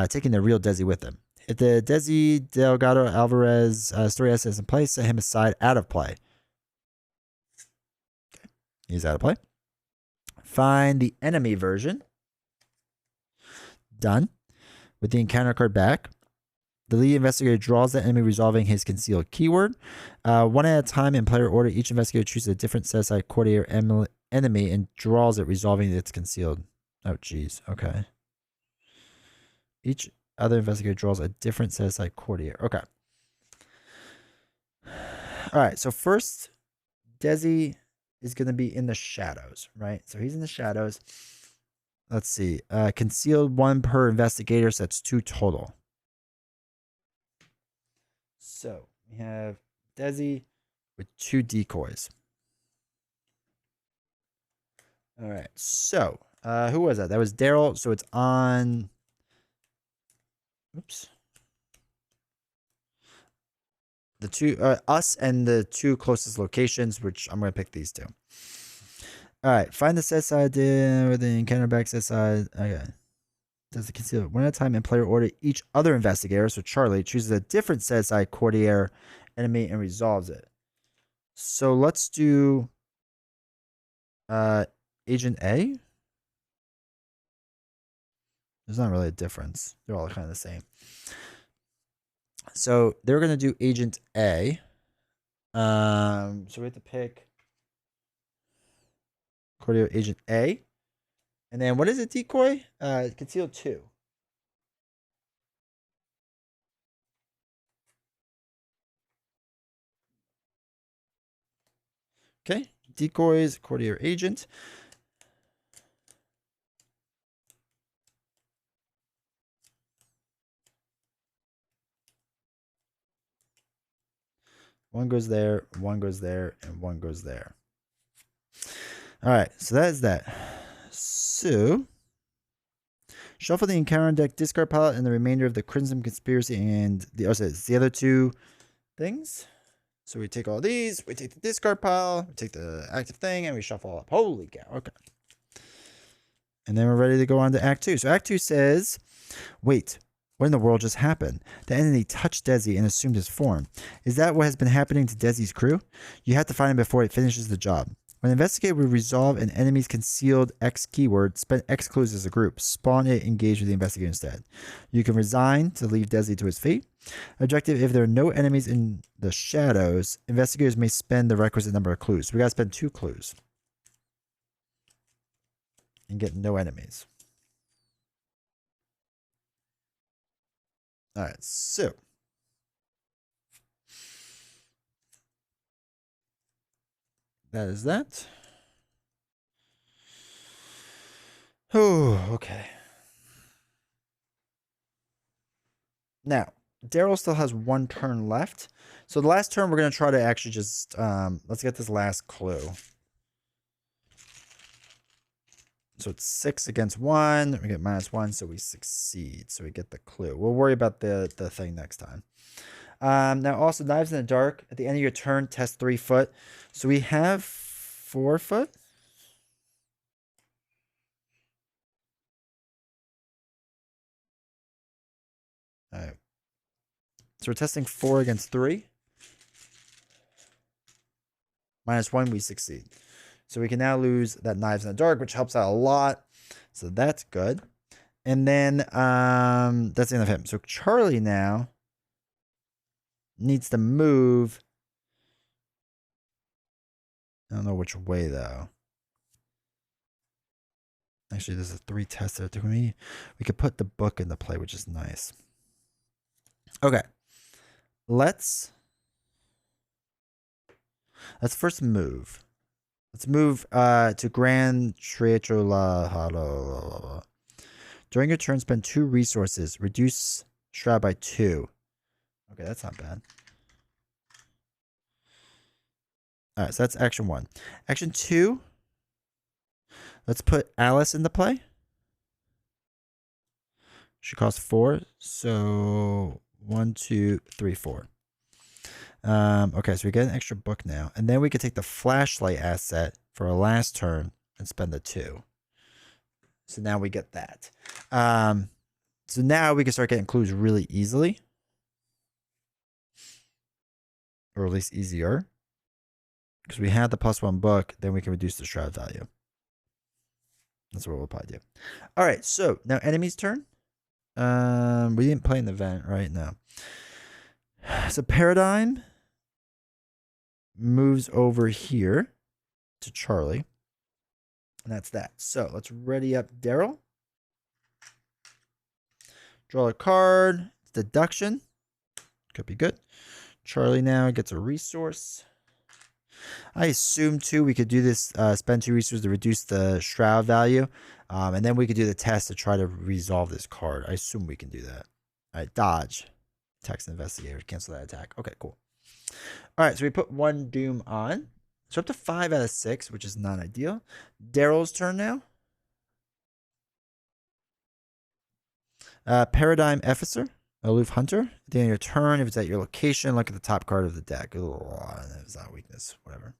taking the real Desi with him. If the Desi Delgado Alvarez story essay in place, set him aside out of play. Okay. He's out of play. Find the enemy version. Done. With the encounter card back, the lead investigator draws the enemy, resolving his concealed keyword. 1 at a time in player order, each investigator chooses a different set aside courtier enemy and draws it, resolving its concealed. Oh, geez. Okay. Each other investigator draws a different set aside courtier. Okay. All right. So first, Desi is going to be in the shadows, right? So he's in the shadows. Let's see. Concealed 1 per investigator, so that's 2 total. So we have Desi with 2 decoys. All right. So who was that? That was Daryl. So it's on Oops. The two, us and the two closest locations, which I'm going to pick these two. All right. Find the set side with the encounter back set side. Okay. Does it conceal one at a time in player order? Each other investigator, so Charlie, chooses a different set side courtier enemy and resolves it. So let's do Agent A. There's not really a difference. They're all kind of the same. So they're going to do Agent A. So we have to pick courtier Agent A. And then what is it, decoy? Conceal 2. Okay. Decoys, courtier agent. One goes there, one goes there, and one goes there. All right, so that is that. So, shuffle the encounter deck, discard pile, and the remainder of the Crimson Conspiracy and the other two things. So we take all these, we take the discard pile, we take the active thing, and we shuffle up. Holy cow, okay. And then we're ready to go on to Act 2. So Act 2 says, wait, what in the world just happened? The entity touched Desi and assumed his form. Is that what has been happening to Desi's crew? You have to find him before it finishes the job. When investigator will resolve an enemy's concealed X keyword, spend X clues as a group. Spawn it, engage with the investigator instead. You can resign to leave Desi to his fate. Objective, if there are no enemies in the shadows, investigators may spend the requisite number of clues. So we got to spend 2 clues. And get no enemies. All right, so that is that. Oh, okay. Now, Daryl still has 1 turn left. So the last turn, we're going to try to actually just, let's get this last clue. So it's 6 against 1. We get -1, so we succeed. So we get the clue. We'll worry about the thing next time. Now, also, Knives in the Dark. At the end of your turn, test 3 foot. So we have 4 foot. All right. So we're testing 4 against 3. -1, we succeed. So we can now lose that Knives in the Dark, which helps out a lot. So that's good. And then that's the end of him. So Charlie now needs to move. I don't know which way, though. Actually, there's a 3 test there. We could put the book into play, which is nice. Okay. Let's first move. Let's move to Grand Triatrola. During your turn, spend 2 resources. Reduce Shroud by 2. Okay, that's not bad. All right, so that's action 1. Action 2. Let's put Alice into play. She costs 4. So 1, 2, 3, 4. Okay, so we get an extra book now. And then we can take the flashlight asset for our last turn and spend the 2. So now we get that. So now we can start getting clues really easily. Or at least easier. Because we had the +1 book, then we can reduce the shroud value. That's what we'll probably do. All right, so now enemy's turn. We didn't play an event right now. So Paradigm moves over here to Charlie. And that's that. So let's ready up Daryl. Draw a card. Deduction. Could be good. Charlie now gets a resource. I assume, too, we could do this, spend 2 resources to reduce the shroud value. And then we could do the test to try to resolve this card. I assume we can do that. All right, dodge. Text investigator. Cancel that attack. Okay, cool. All right, so we put 1 doom on. So up to 5 out of 6, which is not ideal. Daryl's turn now. Paradigm Officer. Aloof Hunter. At the end of your turn, if it's at your location, look at the top card of the deck. Oh, that's not a weakness. Whatever.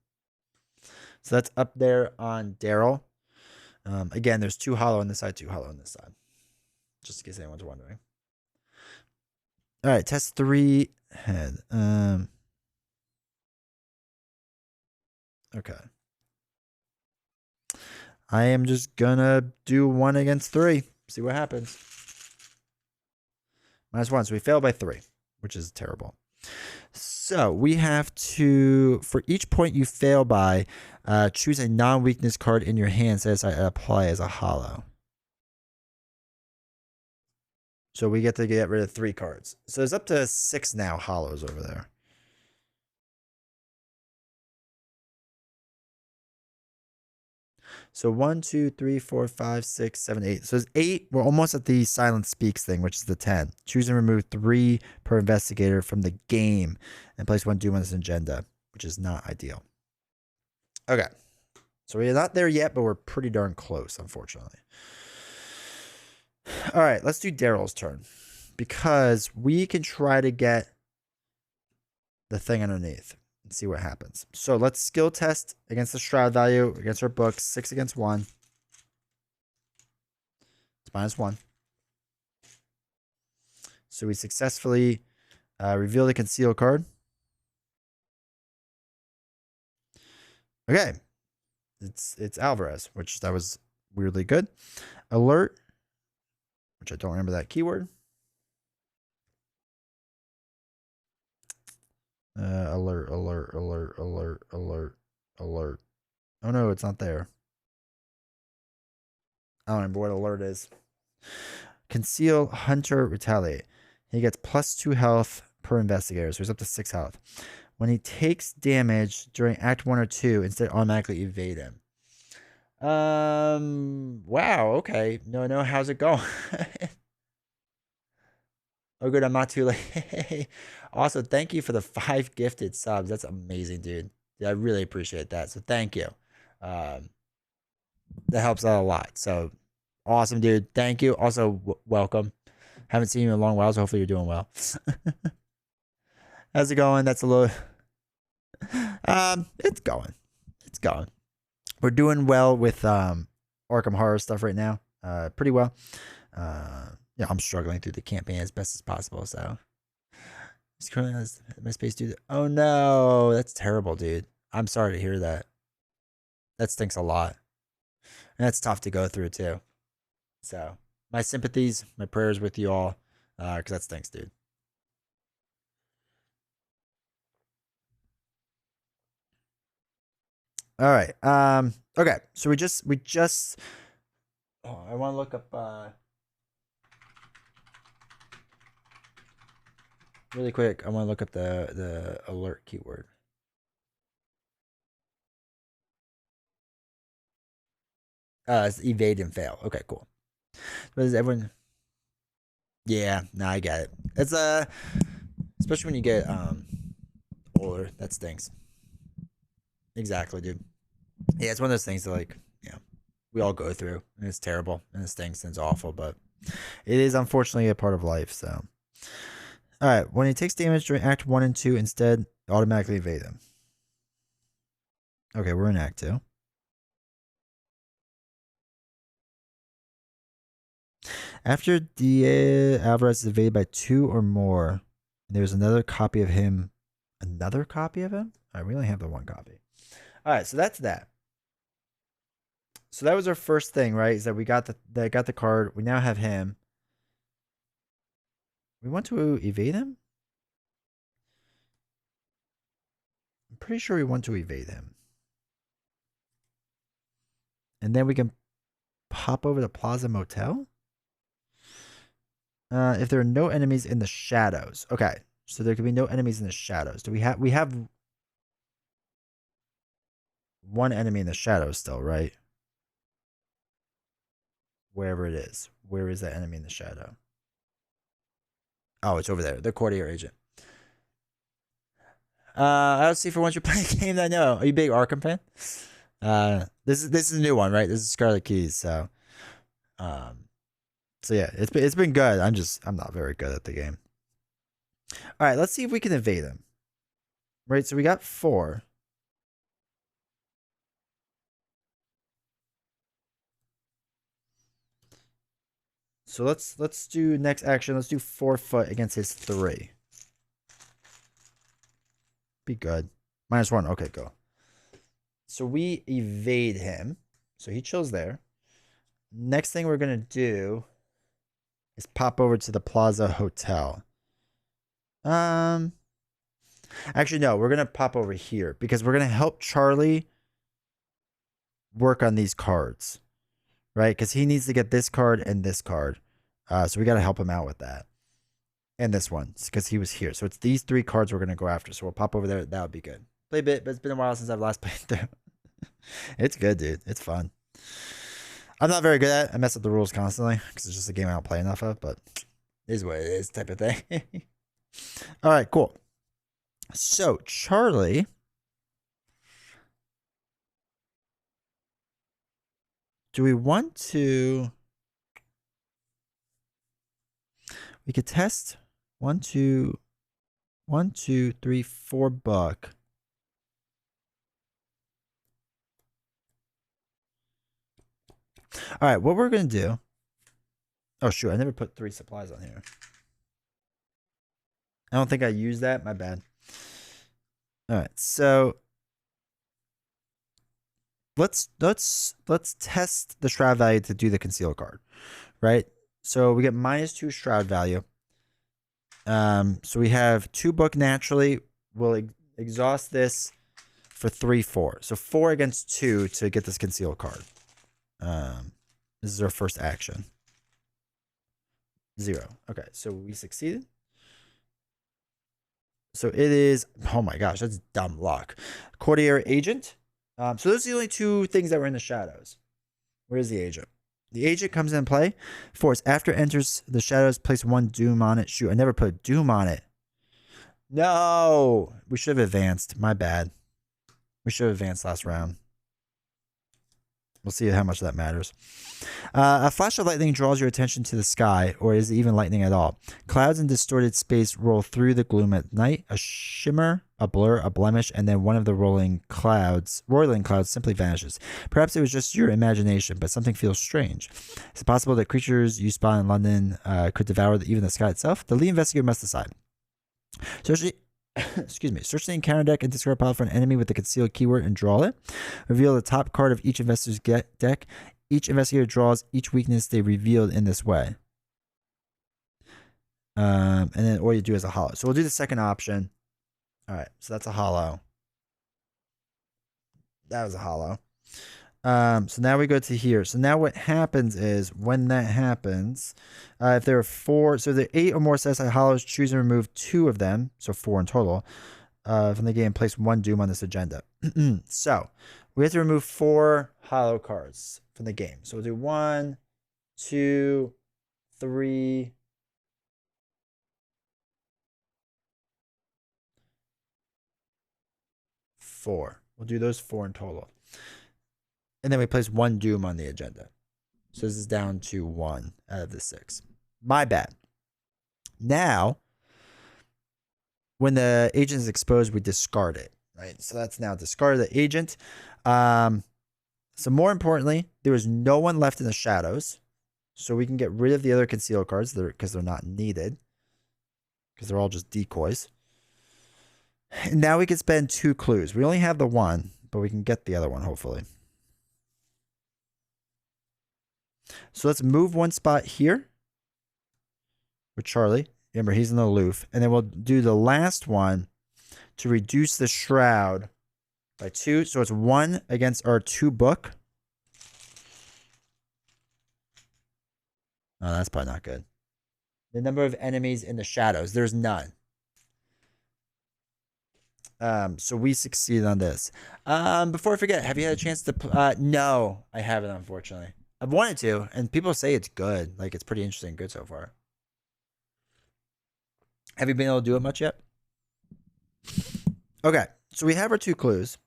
So that's up there on Daryl. Again, there's 2 hollow on this side, 2 hollow on this side. Just in case anyone's wondering. All right, test 3 head. Okay. I am just gonna do 1 against 3. See what happens. -1, so we failed by 3, which is terrible. So we have to, for each point you fail by, choose a non-weakness card in your hand as I apply as a hollow. So we get to get rid of 3 cards. So there's up to 6 now hollows over there. So 1, 2, 3, 4, 5, 6, 7, 8. So there's 8. We're almost at the Silent Speaks thing, which is the 10. Choose and remove 3 per investigator from the game and place 1 doom on this agenda, which is not ideal. Okay. So we're not there yet, but we're pretty darn close, unfortunately. All right, let's do Daryl's turn because we can try to get the thing underneath and see what happens. So let's skill test against the Shroud value, against our books. 6 against 1. It's -1. So we successfully reveal the conceal card. Okay. It's Alvarez, which that was weirdly good. Alert, which I don't remember that keyword. Alert. Oh no, it's not there. I don't remember what alert is. Conceal, Hunter, Retaliate. He gets +2 health per investigator, so he's up to 6 health. When he takes damage during Act 1 or 2, instead automatically evade him. Wow, okay. No, how's it going? Oh, good, I'm not too late. Also, thank you for the 5 gifted subs. That's amazing, dude. I really appreciate that. So thank you. That helps out a lot. So awesome, dude. Thank you. Also, welcome. Haven't seen you in a long while, so hopefully you're doing well. How's it going? That's a little... It's going. It's going. We're doing well with Arkham Horror stuff right now. Pretty well. Yeah, I'm struggling through the campaign as best as possible, so... He's currently has my space, dude. Oh no, that's terrible, dude. I'm sorry to hear that. That stinks a lot. And that's tough to go through, too. So, my sympathies, my prayers with you all, because that stinks, dude. All right. Okay. So we just. Oh, I want to look up. Really quick. I want to look up the alert keyword. It's evade and fail. Okay, cool. But is everyone? Yeah. No, I get it. It's especially when you get older. That stinks. Exactly, dude. Yeah, it's one of those things that, like, we all go through, and it's terrible, and it stinks, and it's awful, but it is unfortunately a part of life. So, all right, when he takes damage during Act 1 and 2, instead automatically evade them. Okay, we're in Act 2. After Alvarez is evaded by 2 or more, there's another copy of him. Another copy of him? All right, we only have the 1 copy. All right, so that's that. So that was our first thing, right? Is that we got the card. We now have him. We want to evade him? I'm pretty sure we want to evade him. And then we can pop over to Plaza Motel? If there are no enemies in the shadows. Okay, so there could be no enemies in the shadows. Do we have 1 enemy in the shadows still, right? Wherever it is. Where is that enemy in the shadow? Oh, it's over there. The courtier agent. I don't see for once you're playing a game that I know. Are you a big Arkham fan? This is a new one, right? This is Scarlet Keys, so yeah, it's been good. I'm not very good at the game. All right, let's see if we can evade him. Right, so we got 4. So let's do next action. Let's do 4 foot against his 3. Be good. -1. Okay, go. So we evade him. So he chills there. Next thing we're gonna do is pop over to the Plaza Hotel. Actually, no, we're gonna pop over here because we're gonna help Charlie work on these cards, right? Because he needs to get this card and this card. So we gotta help him out with that. And this one, because he was here. So it's these 3 cards we're gonna go after. So we'll pop over there. That would be good. Play a bit, but it's been a while since I've last played through. It's good, dude. It's fun. I'm not very good at it. I mess up the rules constantly because it's just a game I don't play enough of, but it is what it is type of thing. All right, cool. So, Charlie. Do we want to... We could test 1, 2, 1, 2, 3, 4 buck. All right, what we're going to do... Oh, shoot, I never put 3 supplies on here. I don't think I used that. My bad. All right, so let's test the shroud value to do the conceal card, right? So we get -2 shroud value. So we have 2 book naturally. We'll exhaust this for 3, 4. So 4 against 2 to get this conceal card. This is our first action. 0. Okay, so we succeeded. So it is, oh my gosh, that's dumb luck. Courtier agent. So those are the only 2 things that were in the shadows. Where's the agent? The agent comes in play. Force. After enters the shadows, place 1 doom on it. Shoot, I never put doom on it. No! We should have advanced. My bad. We should have advanced last round. We'll see how much that matters. A flash of lightning draws your attention to the sky, or is it even lightning at all? Clouds in distorted space roll through the gloom at night. A shimmer, a blur, a blemish, and then one of the roiling clouds simply vanishes. Perhaps it was just your imagination, but something feels strange. Is it possible that creatures you spot in London could devour even the sky itself? The lead investigator must decide. Excuse me. Search the encounter deck and discard a pile for an enemy with the concealed keyword and draw it. Reveal the top card of each investor's deck. Each investigator draws each weakness they revealed in this way. And then all you do is a hollow. So we'll do the second option. All right. So that's a hollow. That was a hollow. So now we go to here. So now what happens is when that happens, if there are 4, so there are 8 or more satisfied hollows, choose and remove 2 of them. So 4 in total from the game. Place 1 doom on this agenda. So we have to remove 4 hollow cards from the game. So we'll do 1, 2, 3, 4. We'll do those 4 in total. And then we place 1 doom on the agenda. So this is down to 1 out of the 6. My bad. Now, when the agent is exposed, we discard it, right? So that's now discard the agent. So more importantly, there is no one left in the shadows. So we can get rid of the other concealed cards because they're not needed. Because they're all just decoys. And now we can spend 2 clues. We only have the 1, but we can get the other one, hopefully. So let's move 1 spot here with Charlie. Remember, he's in the aloof. And then we'll do the last one to reduce the shroud by 2. So it's 1 against our 2 book. Oh, that's probably not good. The number of enemies in the shadows. There's none. So we succeeded on this. Before I forget, have you had a chance to... no, I haven't, unfortunately. I've wanted to, and people say it's good. Like, it's pretty interesting, good so far. Have you been able to do it much yet? Okay, so we have our 2 clues.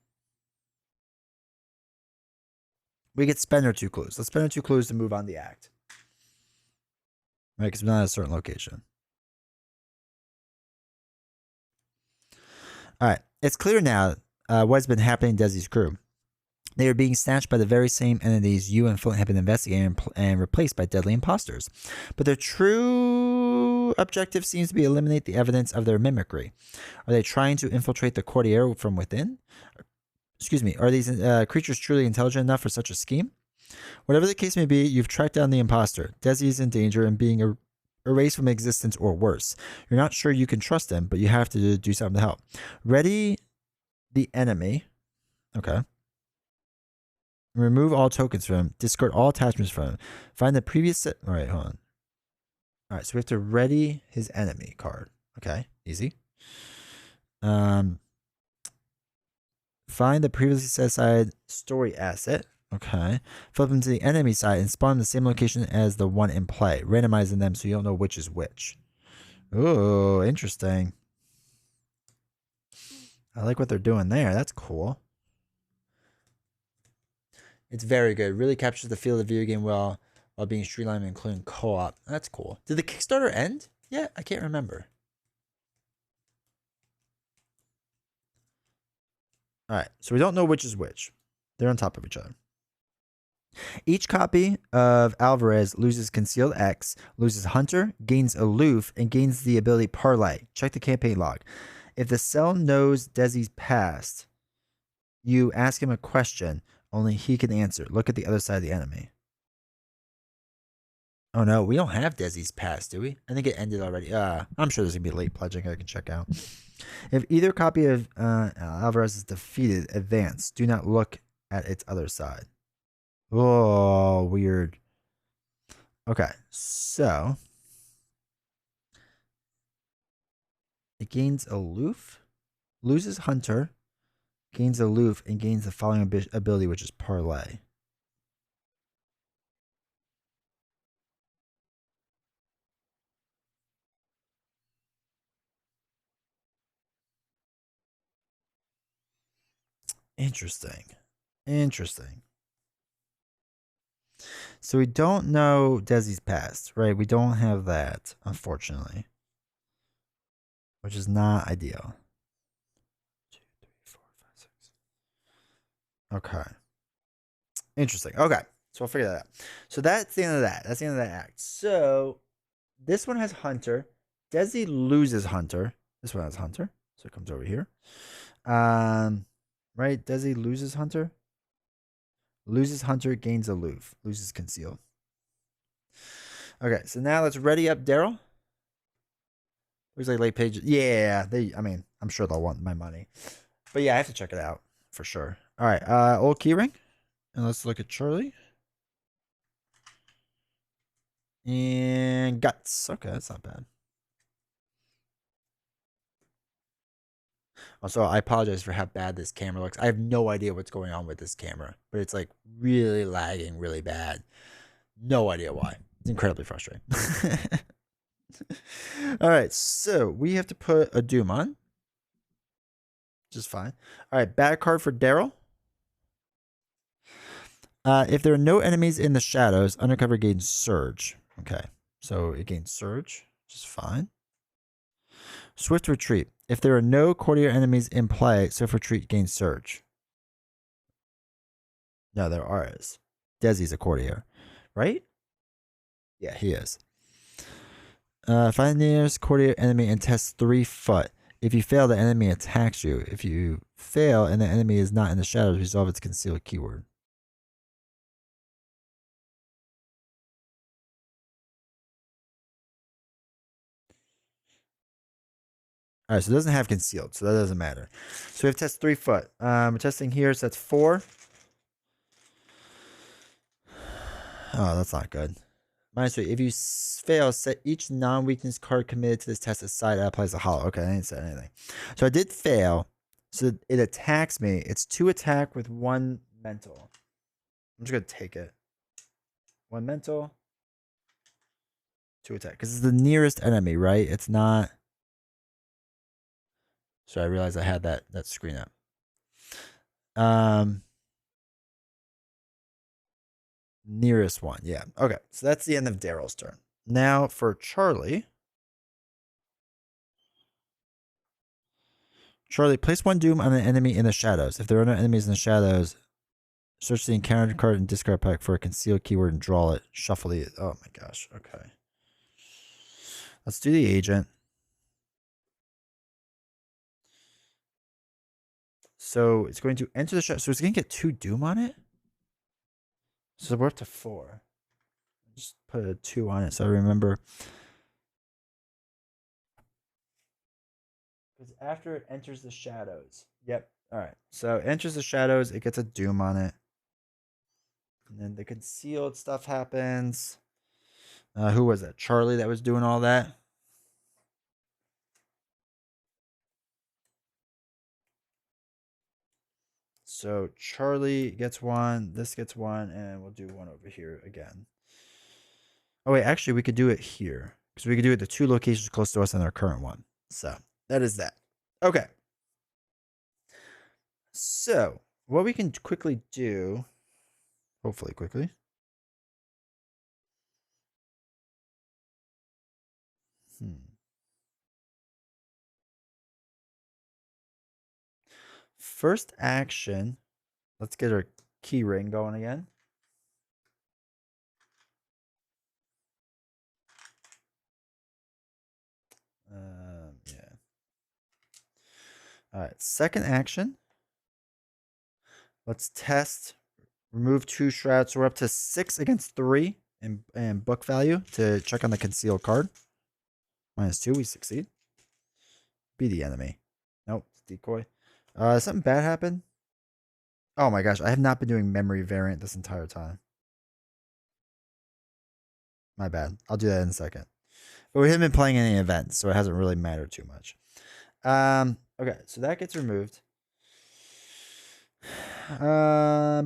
We get spend our 2 clues. Let's spend our 2 clues to move on the act. Right, because we're not at a certain location. All right. It's clear now what's been happening to Desi's crew. They are being snatched by the very same entities you and Flint have been investigating and replaced by deadly imposters. But their true objective seems to be eliminate the evidence of their mimicry. Are they trying to infiltrate the courtier from within? Excuse me. Are these creatures truly intelligent enough for such a scheme? Whatever the case may be, you've tracked down the imposter. Desi is in danger and being erased from existence or worse. You're not sure you can trust him, but you have to do something to help. Ready the enemy. Okay. Remove all tokens from him. Discard all attachments from him. Find the previous set. All right, hold on. All right, so we have to ready his enemy card. Okay, easy. Find the previously set aside story asset. Okay. Flip them to the enemy side and spawn the same location as the one in play, randomizing them so you don't know which is which. Ooh, interesting. I like what they're doing there. That's cool. It's very good. Really captures the feel of the video game while being streamlined, including co-op. That's cool. Did the Kickstarter end? Yeah, I can't remember. All right, so we don't know which is which. They're on top of each other. Each copy of Alvarez loses Concealed X, loses Hunter, gains Aloof, and gains the ability Parlay. Check the campaign log. If the cell knows Desi's past, you ask him a question. Only he can answer. Look at the other side of the enemy. Oh no, we don't have Desi's past, do we? I think it ended already. I'm sure there's going to be late pledging I can check out. If either copy of Alvarez is defeated, advance. Do not look at its other side. Oh, weird. Okay, so it gains Aloof, loses Hunter, gains Aloof, and gains the following ability, which is Parlay. Interesting. Interesting. So we don't know Desi's past, right? We don't have that, unfortunately, which is not ideal. 2, 3, 4, 5, 6. Okay. Interesting. Okay. So we'll figure that out. So that's the end of that. That's the end of that act. So this one has Hunter. Desi loses Hunter. This one has Hunter. So it comes over here. Right? Desi loses Hunter. Loses Hunter, gains Aloof. Loses Concealed. Okay, so now let's ready up Daryl. Looks like late pages. Yeah, I'm sure they'll want my money. But yeah, I have to check it out for sure. All right, old keyring. And let's look at Charlie. And Guts. Okay, that's not bad. Also, I apologize for how bad this camera looks. I have no idea what's going on with this camera, but it's like really lagging really bad. No idea why. It's incredibly frustrating. All right, so we have to put a Doom on. Just fine. All right, bad card for Daryl. If there are no enemies in the shadows, Undercover gains Surge. Okay, so it gains Surge, just fine. Swift Retreat. If there are no courtier enemies in play, Swift Retreat gains Surge. No, there are. Desi's a courtier, right? Yeah, he is. Find the nearest courtier enemy and test 3 foot. If you fail, the enemy attacks you. If you fail and the enemy is not in the shadows, resolve its concealed keyword. All right, so it doesn't have concealed, so that doesn't matter. So we have test 3 foot. We're testing here, so that's 4. Oh, that's not good. -3. If you fail, set each non-weakness card committed to this test aside. That applies to hollow. Okay, I didn't set anything. So I did fail. So it attacks me. It's 2 attack with 1 mental. I'm just going to take it. 1 mental. 2 attack. Because it's the nearest enemy, right? It's not... So I realized I had that screen up. Nearest one, yeah. Okay, so that's the end of Daryl's turn. Now for Charlie. Charlie, place 1 doom on an enemy in the shadows. If there are no enemies in the shadows, search the encounter card and discard pack for a concealed keyword and draw it. Shuffle the. Oh my gosh. Okay. Let's do the agent. So it's going to enter the shadow. So it's going to get 2 doom on it. So we're up to 4. Just put a 2 on it so I remember. Because after it enters the shadows. Yep. All right. So it enters the shadows. It gets a doom on it. And then the concealed stuff happens. Who was that? Charlie that was doing all that? So Charlie gets 1. This gets 1. And we'll do 1 over here again. Oh, wait. Actually, we could do it here. Because we could do it at the 2 locations close to us in our current one. So that is that. Okay. So what we can quickly do, hopefully quickly. First action. Let's get our key ring going again. Yeah. All right. Second action. Let's test. Remove 2 shrouds. So we're up to 6 against 3 in book value to check on the concealed card. -2. We succeed. Be the enemy. Nope. Decoy. Something bad happened. Oh my gosh. I have not been doing memory variant this entire time. My bad. I'll do that in a second. But we haven't been playing any events, so it hasn't really mattered too much. Okay, so that gets removed. All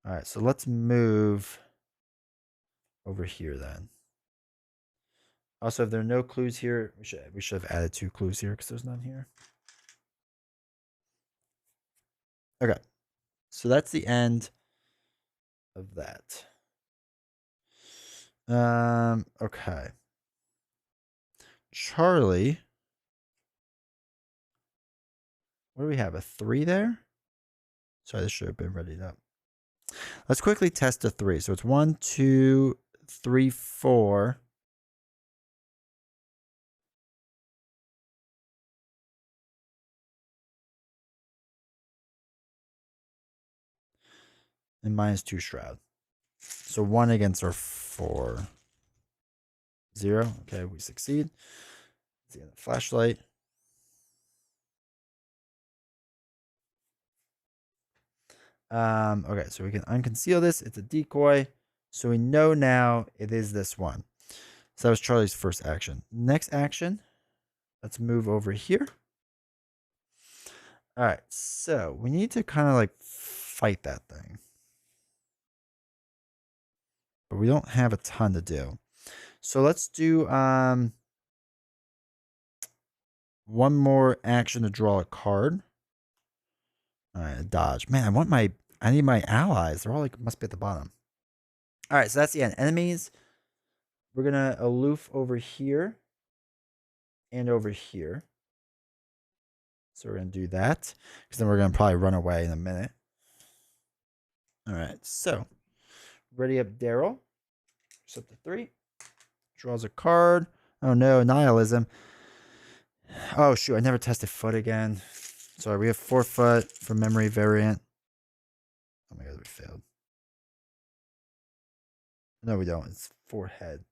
right, so let's move over here then. Also, if there are no clues here, we should have added 2 clues here because there's none here. Okay, so that's the end of that. Okay. Charlie. What do we have? A 3 there? Sorry, this should have been readied up. Let's quickly test a 3. So it's 1, 2, 3, 4. And -2 shroud. So 1 against our 4. 0. Okay, we succeed. See the flashlight. Okay, so we can unconceal this. It's a decoy. So we know now it is this one. So that was Charlie's first action. Next action, let's move over here. All right, so we need to kind of like fight that thing. But we don't have a ton to do. So let's do one more action to draw a card. All right, dodge. Man, I need my allies. They're all like, must be at the bottom. All right, so that's the end. Enemies. We're going to aloof over here and over here. So we're going to do that because then we're going to probably run away in a minute. All right, so ready up Daryl. It's up to 3. Draws a card. Oh no, nihilism. Oh shoot, I never tested foot again. Sorry, we have 4 foot for memory variant. Oh my god, we failed. No, we don't. It's 4 head.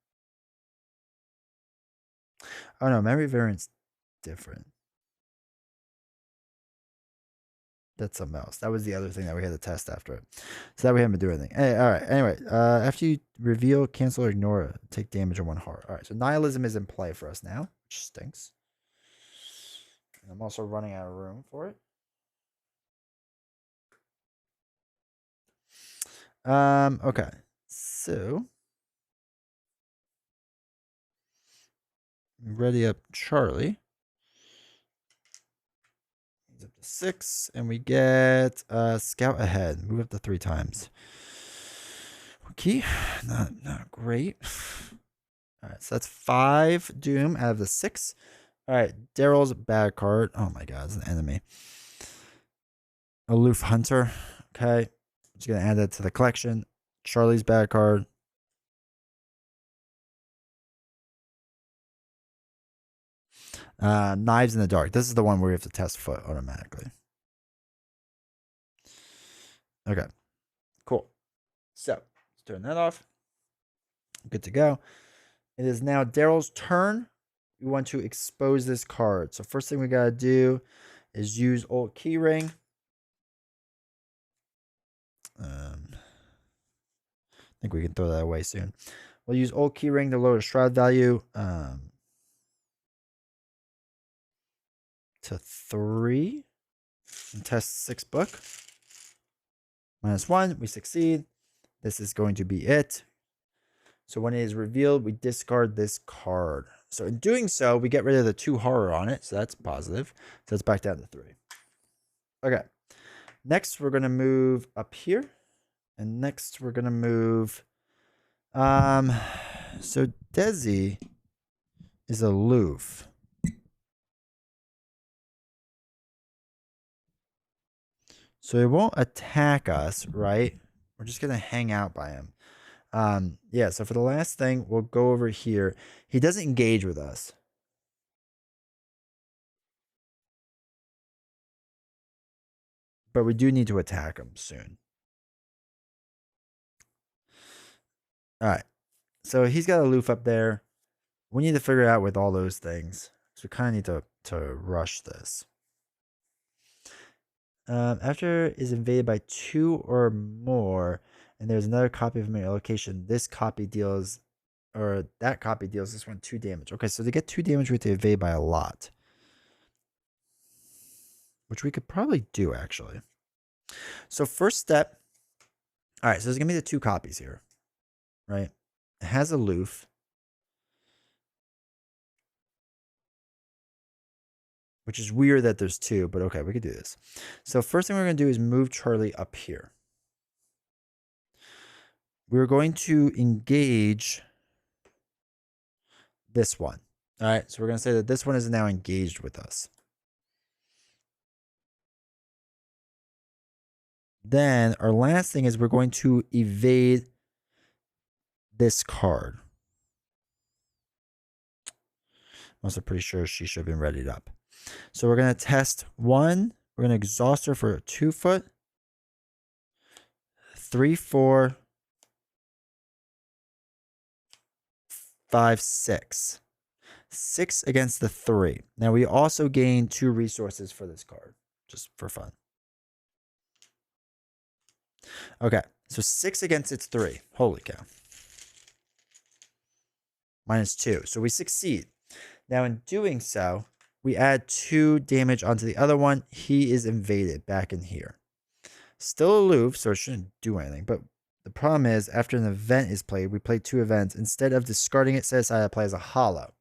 Oh no, memory variant's different. That's something else. That was the other thing that we had to test after it. So that we haven't been doing anything. Hey, all right. Anyway, after you reveal, cancel, or ignore, take damage on 1 heart. All right. So nihilism is in play for us now, which stinks. And I'm also running out of room for it. Okay. So ready up Charlie. He's up to 6, and we get scout ahead. Move up to 3 times. key. Not great. All right, so that's 5 Doom out of the 6. All right, Daryl's bad card. Oh my god, it's an enemy. Aloof Hunter. Okay, just gonna add that to the collection. Charlie's bad card. Knives in the Dark. This is the one where we have to test foot automatically. Okay, cool. So let's turn that off. Good to go. It is now Daryl's turn. We want to expose this card. So first thing we gotta do is use old keyring. I think we can throw that away soon. We'll use old keyring to lower shroud value to 3 and test 6 book. -1, we succeed. This is going to be it. So when it is revealed, we discard this card. So in doing so, we get rid of the 2 horror on it. So that's positive. So it's back down to 3. Okay. Next, we're going to move up here. And next, we're going to move... So Desi is aloof. So he won't attack us, right? We're just going to hang out by him. Yeah, so for the last thing, we'll go over here. He doesn't engage with us. But we do need to attack him soon. All right. So he's got aloof up there. We need to figure out with all those things. So we kind of need to rush this. After is invaded by 2 or more, and there's another copy of my location, this copy deals, or that copy deals this one 2 damage. Okay, so to get 2 damage, we have to evade by a lot. Which we could probably do, actually. So first step. All right, so there's going to be the 2 copies here. Right? It has aloof. Which is weird that there's 2, but okay, we could do this. So first thing we're going to do is move Charlie up here. We're going to engage this one. All right, so we're going to say that this one is now engaged with us. Then our last thing is we're going to evade this card. I'm also pretty sure she should have been readied up. So we're going to test 1. We're going to exhaust her for a 2 foot. 3, 4, 5, 6. 6 against the 3. Now we also gain 2 resources for this card, just for fun. Okay, so 6 against its 3. Holy cow. -2. So we succeed. Now in doing so, we add 2 damage onto the other one. He is invaded back in here. Still aloof, so it shouldn't do anything. But the problem is, after an event is played, we play 2 events. Instead of discarding it, set aside, I play as a hollow.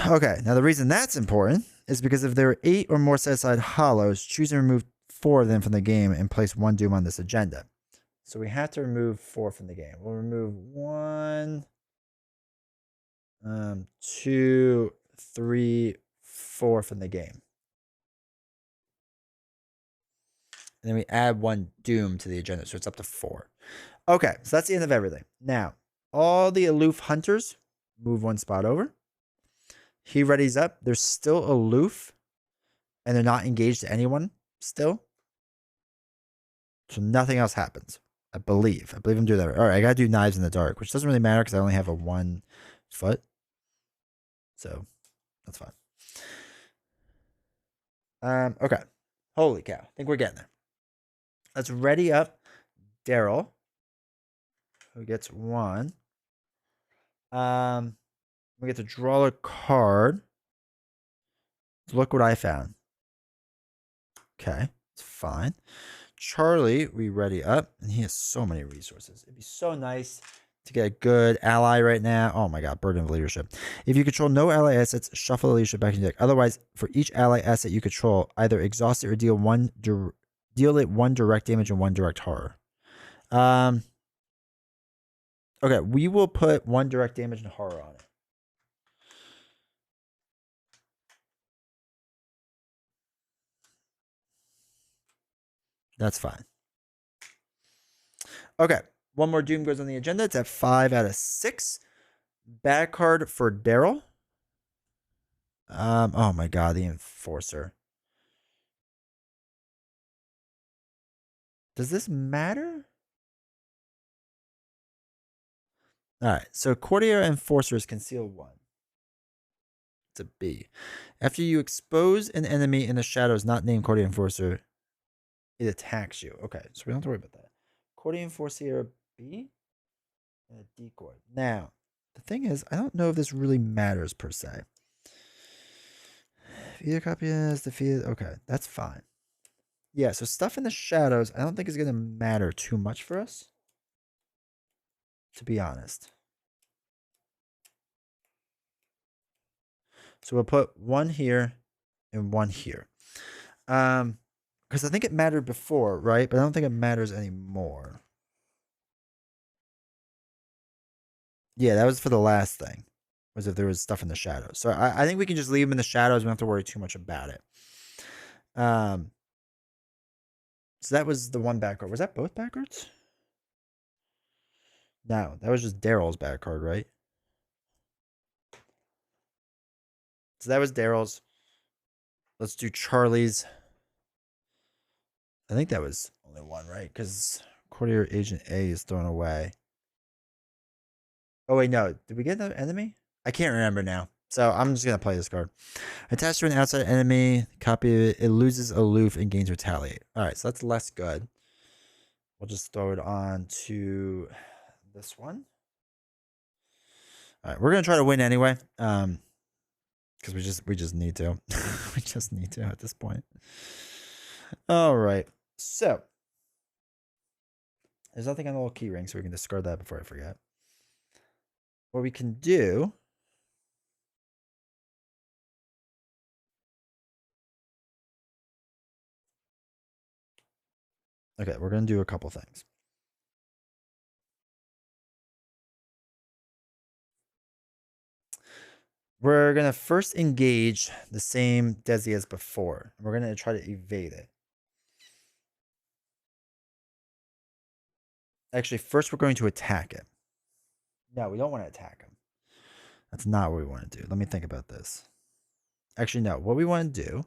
Okay, now the reason that's important is because if there are 8 or more set aside hollows, choose and remove 4 of them from the game and place 1 doom on this agenda. So we have to remove 4 from the game. We'll remove 1, 2, 3, 4 from the game. And then we add 1 doom to the agenda, so it's up to 4. Okay, so that's the end of everything. Now, all the aloof hunters move 1 spot over. He readies up. They're still aloof, and they're not engaged to anyone still. So nothing else happens. I believe I'm doing that right. All right, I gotta do Knives in the Dark, which doesn't really matter because I only have a 1 foot. So that's fine. Okay. Holy cow. I think we're getting there. Let's ready up Daryl, who gets 1. We get to draw a card. Look what I found. Okay, it's fine. Charlie, we ready up, and he has so many resources. It'd be so nice to get a good ally right now. Oh my god, burden of leadership. If you control no ally assets, shuffle the leadership back in your deck. Otherwise, for each ally asset you control, either exhaust it or deal it 1 direct damage and 1 direct horror. Okay, we will put 1 direct damage and horror on it. That's fine. Okay, 1 more Doom goes on the agenda. It's at 5 out of 6. Bad card for Daryl. Oh my god, the Enforcer. Does this matter? Alright, so Courtier Enforcers conceal 1. It's a B. After you expose an enemy in the shadows not named Courtier Enforcer, it attacks you. Okay, so we don't have to worry about that. Courtier Enforcer B and a decoy. Now, the thing is, I don't know if this really matters per se. If either copy is defeated, okay, that's fine. Yeah, so stuff in the shadows, I don't think is going to matter too much for us, to be honest. So we'll put 1 here and 1 here. Because I think it mattered before, right? But I don't think it matters anymore. Yeah, that was for the last thing. Was if there was stuff in the shadows. So I think we can just leave them in the shadows. We don't have to worry too much about it. So that was the 1 bad card. Was that both bad cards? No, that was just Daryl's bad card, right? So that was Daryl's. Let's do Charlie's. I think that was only 1, right? Because Courtier Agent A is thrown away. Oh, wait, no. Did we get another enemy? I can't remember now. So I'm just going to play this card. Attached to an outside enemy, copy it. It loses aloof and gains retaliate. All right, so that's less good. We'll just throw it on to this one. All right, we're going to try to win anyway. Because we just need to. We just need to at this point. All right. So there's nothing on the little key ring, so we can discard that before I forget. What we can do. Okay, we're going to do a couple things. We're going to first engage the same Desi as before. We're going to try to evade it. Actually, first we're going to attack it. No, we don't want to attack him. That's not what we want to do. Let me think about this. Actually, no. What we want to do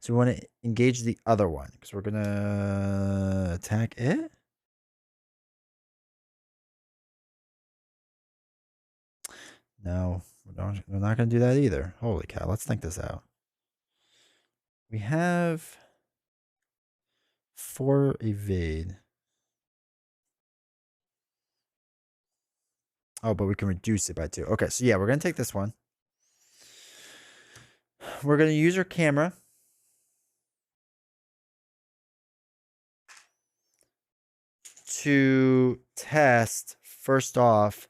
is we want to engage the other one because we're going to attack it. No, we're not going to do that either. Holy cow. Let's think this out. We have 4 evade. Oh, but we can reduce it by 2. Okay, so yeah, we're going to take this one. We're going to use our camera. To test, first off,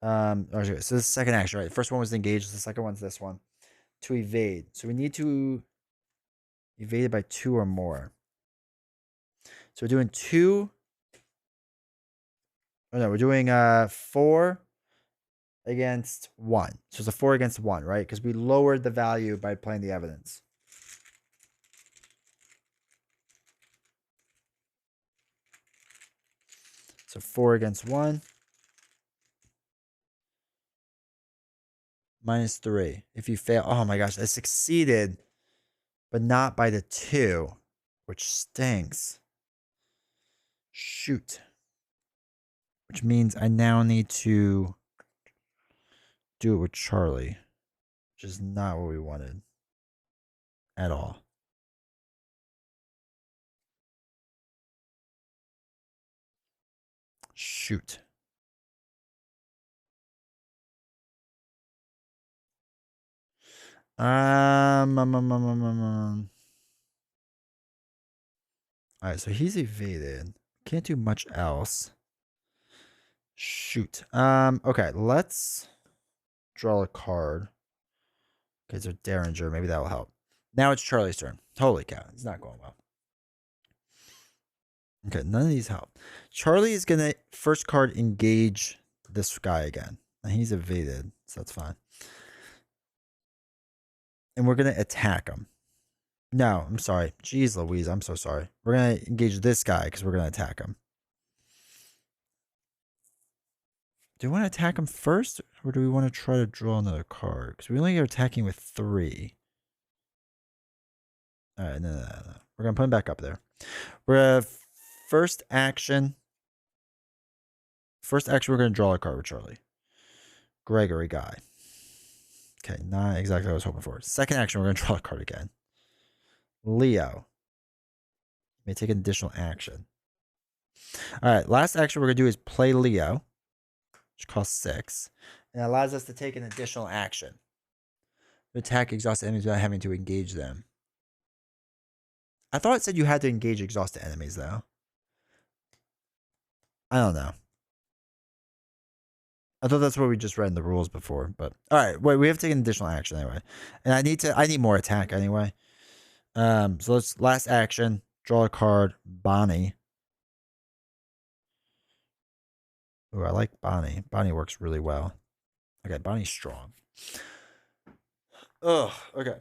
okay, so this is the second action, right? The first one was engage. The second one's this one. To evade. So we need to evade it by 2 or more. So we're doing 2. Oh no, we're doing 4 against 1. So it's a 4 against 1, right? Because we lowered the value by playing the evidence. So 4 against 1. -3. If you fail, oh my gosh, I succeeded, but not by the 2, which stinks. Shoot. Which means I now need to do it with Charlie, which is not what we wanted at all. Shoot. All right, so he's evaded. Can't do much else. Shoot. Okay, let's draw a card. Okay, so Derringer, maybe that will help. Now it's Charlie's turn. Holy cow, it's not going well. Okay, none of these help. Charlie is gonna first card engage this guy again. And he's evaded, so that's fine. And we're going to attack him. No, I'm sorry. Jeez Louise, I'm so sorry. We're going to engage this guy because we're going to attack him. Do we want to attack him first? Or do we want to try to draw another card? Because we only are attacking with 3. Alright, no. We're going to put him back up there. We're going to first action. First action, we're going to draw a card with Charlie. Gregory guy. Okay, not exactly what I was hoping for. Second action, we're going to draw a card again. Leo. May take an additional action. Alright, last action we're going to do is play Leo, which costs 6. And allows us to take an additional action. Attack exhausted enemies without having to engage them. I thought it said you had to engage exhausted enemies, though. I don't know. I thought that's what we just read in the rules before, but all right. Wait, we have to take an additional action anyway, and I need more attack anyway. So let's last action. Draw a card. Bonnie. Ooh, I like Bonnie. Bonnie works really well. Okay, Bonnie's strong. Oh, okay.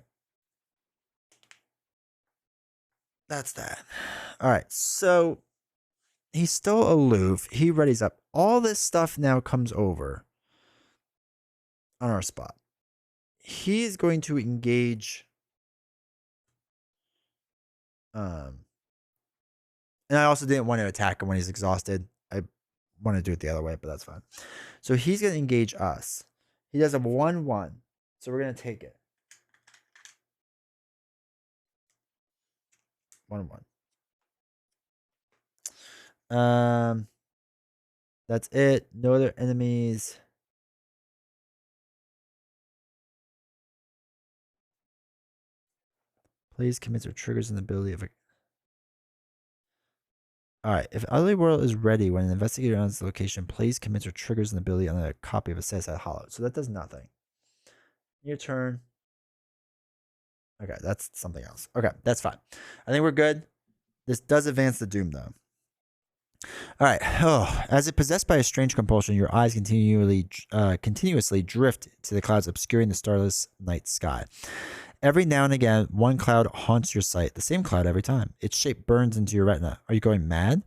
That's that. All right, so he's still aloof. He readies up. All this stuff now comes over on our spot. He's going to engage. And I also didn't want to attack him when he's exhausted. I want to do it the other way, but that's fine. So he's going to engage us. He does a 1/1. So we're going to take it. 1/1. That's it. No other enemies. Please commits or triggers an ability of a. Alright, if Otherly World is ready when an investigator enters the location, plays, commits, or triggers an ability on a copy of a set aside hollow. So that does nothing. Your turn. Okay, that's something else. Okay, that's fine. I think we're good. This does advance the doom, though. Alright. Oh, as if possessed by a strange compulsion, your eyes continuously drift to the clouds, obscuring the starless night sky. Every now and again, one cloud haunts your sight, the same cloud every time. Its shape burns into your retina. Are you going mad?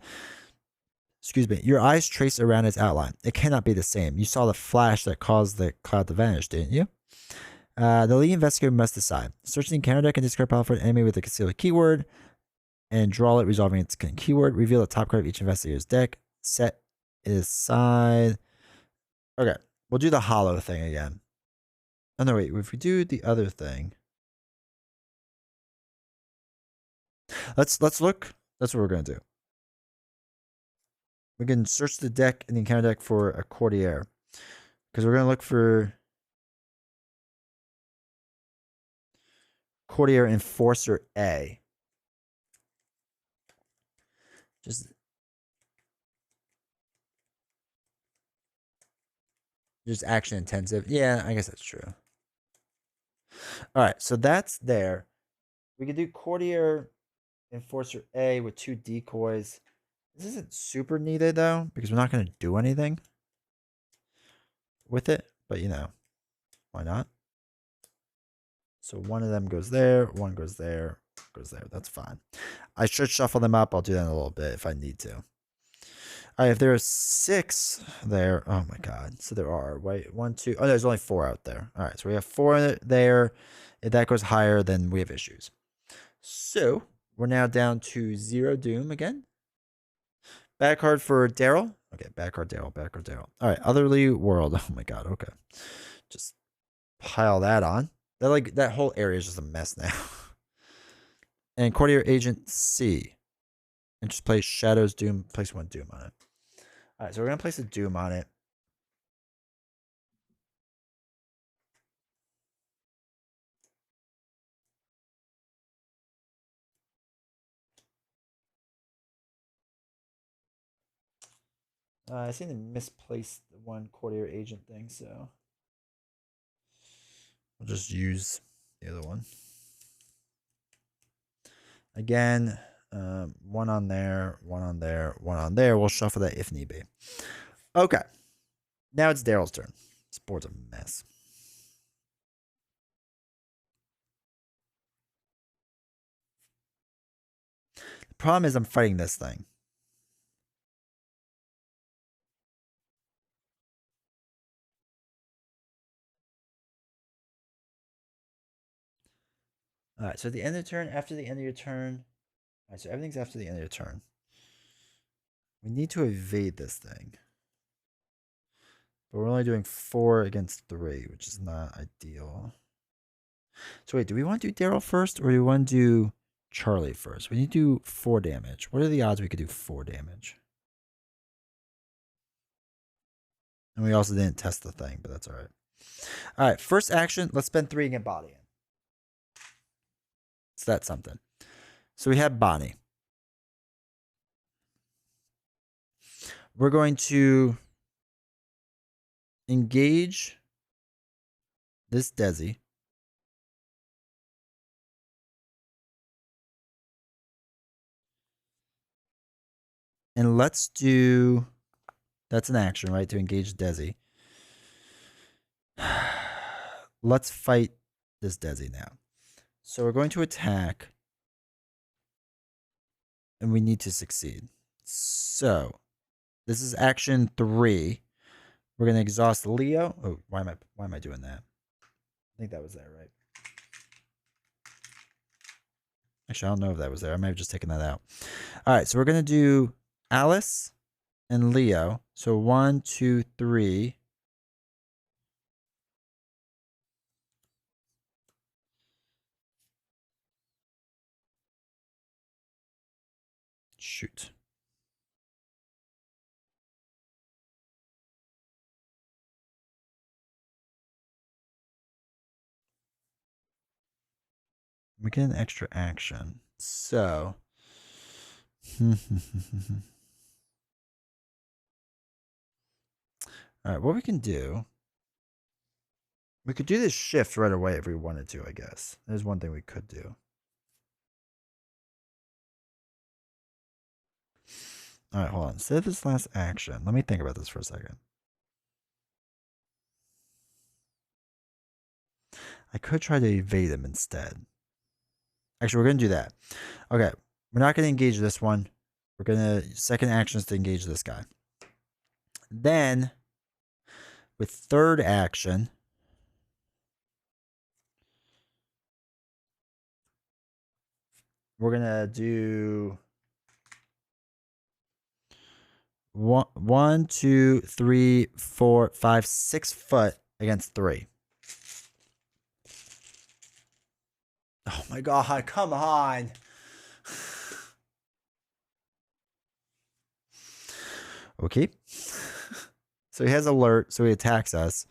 Excuse me. Your eyes trace around its outline. It cannot be the same. You saw the flash that caused the cloud to vanish, didn't you? The lead investigator must decide. Search the encounter deck and discard pile for an enemy with a concealed keyword, and draw it, resolving its keyword. Reveal the top card of each investigator's deck. Set it aside. Okay, we'll do the hollow thing again. Oh no, wait. If we do the other thing. Let's look. That's what we're gonna do. We can search the deck in the encounter deck for a courtier, because we're gonna look for courtier enforcer A. Just action intensive. Yeah, I guess that's true. All right, so that's there. We could do courtier enforcer A with 2 decoys. This isn't super needed though, because we're not going to do anything with it, but you know, why not? So one of them goes there, one goes there, goes there. That's fine. I should shuffle them up. I'll do that in a little bit if I need to. All right, if there are 6 there, oh my god. So there are, wait, 1, 2, oh, there's only 4 out there. All right, so we have 4 there. If that goes higher, then we have issues. So we're now down to 0 doom again. Bad card for Daryl. Okay, bad card Daryl, bad card Daryl. All right, Otherly World. Oh my god, okay. Just pile that on. That whole area is just a mess now. And Courtier Agent C. And just place Shadow's Doom. Place 1 Doom on it. All right, so we're going to place a Doom on it. I seem to misplace the 1 Courtier Agent thing, so we'll just use the other one. Again, 1 on there, 1 on there, 1 on there. We'll shuffle that if need be. Okay. Now it's Daryl's turn. This board's a mess. The problem is I'm fighting this thing. All right, so at the end of the turn, after the end of your turn. All right, so everything's after the end of your turn. We need to evade this thing. But we're only doing 4 against 3, which is not ideal. So wait, do we want to do Daryl first or do we want to do Charlie first? We need to do 4 damage. What are the odds we could do 4 damage? And we also didn't test the thing, but that's all right. All right, first action, let's spend 3 and get Bonnie in. So that's something. So we have Bonnie. We're going to engage this Desi. And let's do, that's an action, right? To engage Desi. Let's fight this Desi now. So we're going to attack. And we need to succeed. So this is action 3. We're going to exhaust Leo. Oh, why am I doing that? I think that was there, right? Actually, I don't know if that was there. I might have just taken that out. All right, so we're going to do Alice and Leo. So 1, 2, 3. Shoot. We get an extra action. So. All right, what we can do. We could do this shift right away if we wanted to, I guess. There's one thing we could do. All right, hold on. Instead of this last action, let me think about this for a second. I could try to evade him instead. Actually, we're going to do that. Okay, we're not going to engage this one. We're going to, second action is to engage this guy. Then, with third action, we're going to do 1, 2, 3, 4, 5, 6 foot against 3. Oh my god, come on. Okay. So he has alert, so he attacks us.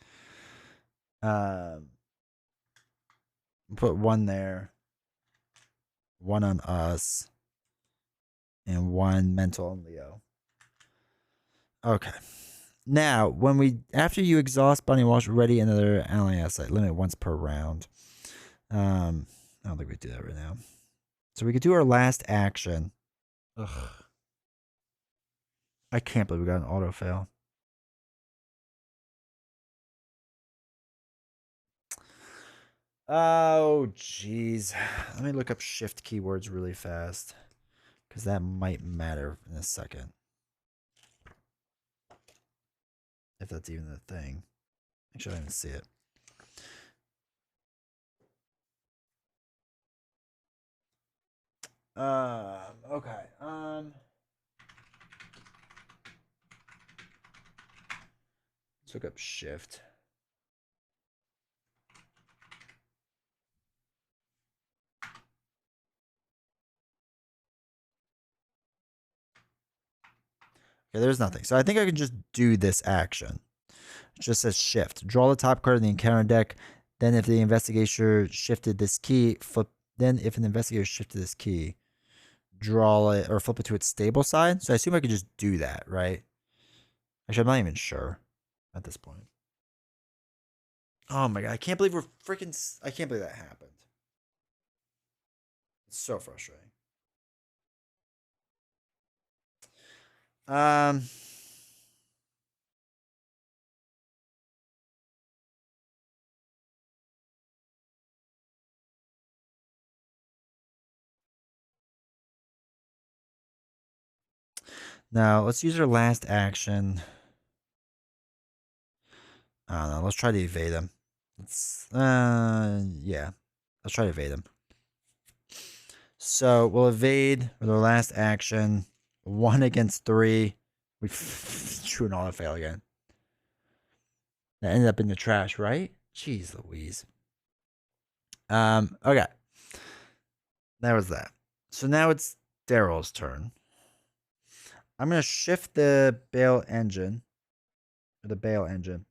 Put 1 there. 1 on us. And 1 mental on Leo. Okay. Now, when we after you exhaust Bunny Wash, ready another ally asset. Limit once per round. I don't think we do that right now. So we could do our last action. Ugh. I can't believe we got an auto fail. Oh, jeez. Let me look up shift keywords really fast. Because that might matter in a second. If that's even a thing. Actually, I didn't see it. Okay. Let's look up shift. Okay, there's nothing. So I think I can just do this action. It just says shift. Draw the top card of the encounter deck. Then if the investigator shifted this key, flip. Then if an investigator shifted this key, draw it or flip it to its stable side. So I assume I could just do that, right? Actually, I'm not even sure at this point. Oh my god, I can't believe we're freaking. I can't believe that happened. It's so frustrating. Um. Now, let's use our last action. I don't know. Let's try to evade him. Yeah. Let's try to evade him. So we'll evade with our last action. 1 against 3. We true and all fail again. That ended up in the trash, right? Jeez Louise. Okay. That was that. So now it's Daryl's turn. I'm gonna shift the bale engine, or the bale engine,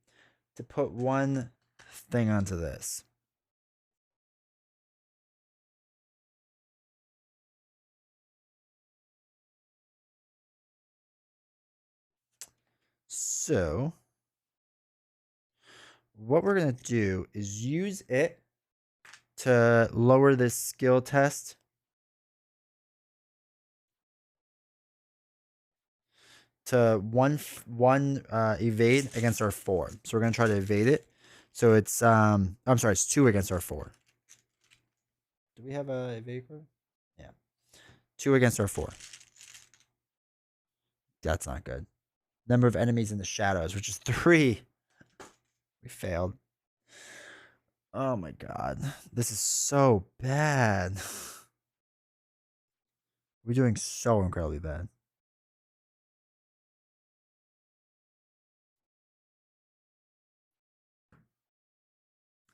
to put one thing onto this. So what we're gonna do is use it to lower this skill test to one evade against our 4. So we're gonna try to evade it. So it's I'm sorry, it's 2 against our 4. Do we have a evade curve? Yeah. 2 against our 4. That's not good. Number of enemies in the shadows, which is 3. We failed. Oh my god. This is so bad. We're doing so incredibly bad.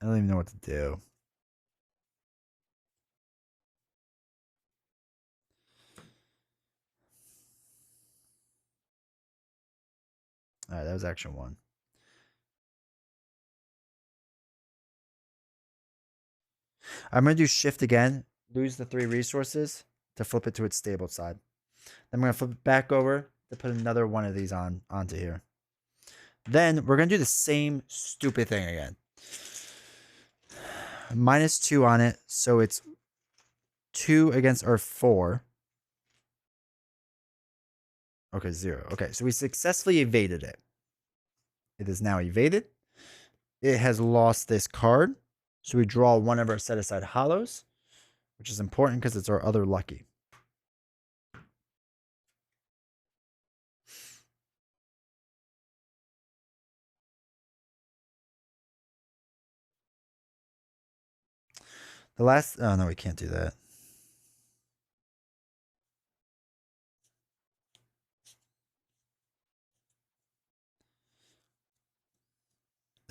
I don't even know what to do. Alright, that was action 1. I'm going to do shift again. Lose the 3 resources to flip it to its stable side. Then I'm going to flip it back over to put another one of these onto here. Then we're going to do the same stupid thing again. -2 on it. So it's 2 against our 4. Okay, 0. Okay, so we successfully evaded it. It is now evaded. It has lost this card. So we draw one of our set-aside hollows, which is important because it's our other lucky. The last... Oh, no, we can't do that.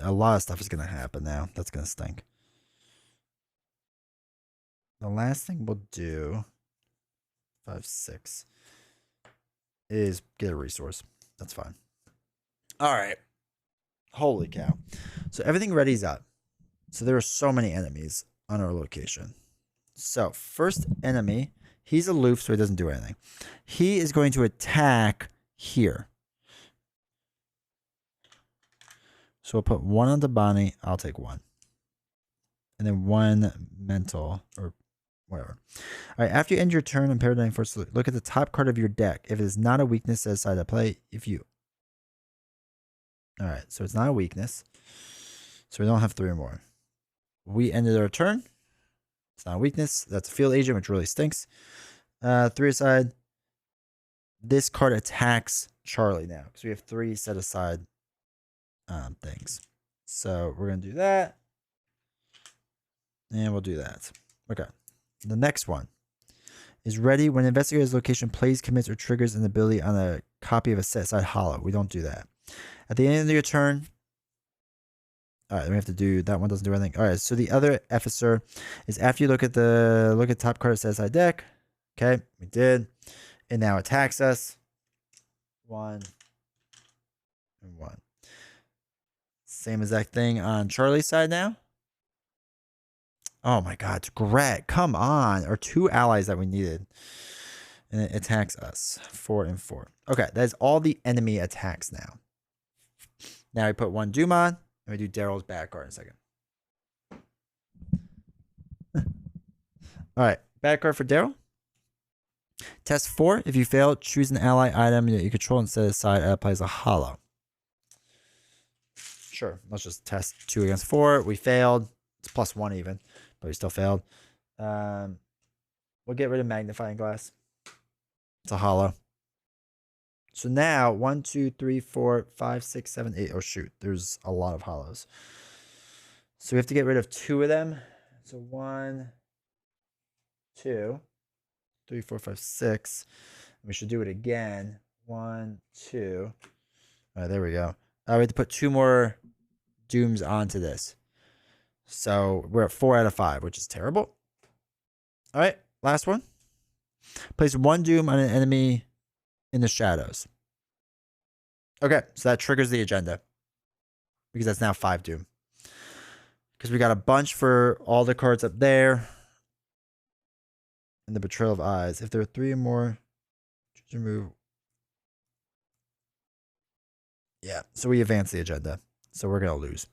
A lot of stuff is going to happen now. That's going to stink. The last thing we'll do, 5, 6, is get a resource. That's fine. All right. Holy cow. So everything ready's up. So there are so many enemies on our location. So first enemy, he's aloof, so he doesn't do anything. He is going to attack here. So we'll put 1 on the Bonnie. I'll take 1. And then 1 mental or whatever. All right. After you end your turn on Paradigm Force, look at the top card of your deck. If it is not a weakness, set aside to play. All right. So it's not a weakness. So we don't have 3 or more. We ended our turn. It's not a weakness. That's a field agent, which really stinks. 3 aside. This card attacks Charlie now because we have 3 set aside things. So we're going to do that. And we'll do that. Okay. The next one is ready. When investigator's location plays, commits, or triggers an ability on a copy of a set aside hollow. We don't do that. At the end of your turn. All right, then we have to do that one. Doesn't do anything. All right, so the other officer is after you look at top card of set aside deck. Okay, we did. It now attacks us. 1 and 1. Same exact thing on Charlie's side now. Oh my god, it's Gret. Come on. Our 2 allies that we needed. And it attacks us. 4 and 4. Okay, that is all the enemy attacks now. Now we put 1 Doom on, and we do Daryl's bad card in a second. Alright, bad card for Daryl. Test 4. If you fail, choose an ally item that you control and set aside and applies a hollow. Sure, let's just test 2 against 4. We failed. It's +1 even, but we still failed. We'll get rid of magnifying glass. It's a hollow. So now 1, 2, 3, 4, 5, 6, 7, 8. Oh shoot, there's a lot of hollows. So we have to get rid of 2 of them. So 1, 2, 3, 4, 5, 6. We should do it again. 1, 2. All right, there we go. We have to put 2 more dooms onto this. So we're at 4 out of 5, which is terrible. All right, last one. Place 1 doom on an enemy in the shadows. Okay, so that triggers the agenda. Because that's now 5 doom. Because we got a bunch for all the cards up there. And the Betrayal of Eyes. If there are 3 or more, choose to remove. Yeah, so we advance the agenda. So we're going to lose.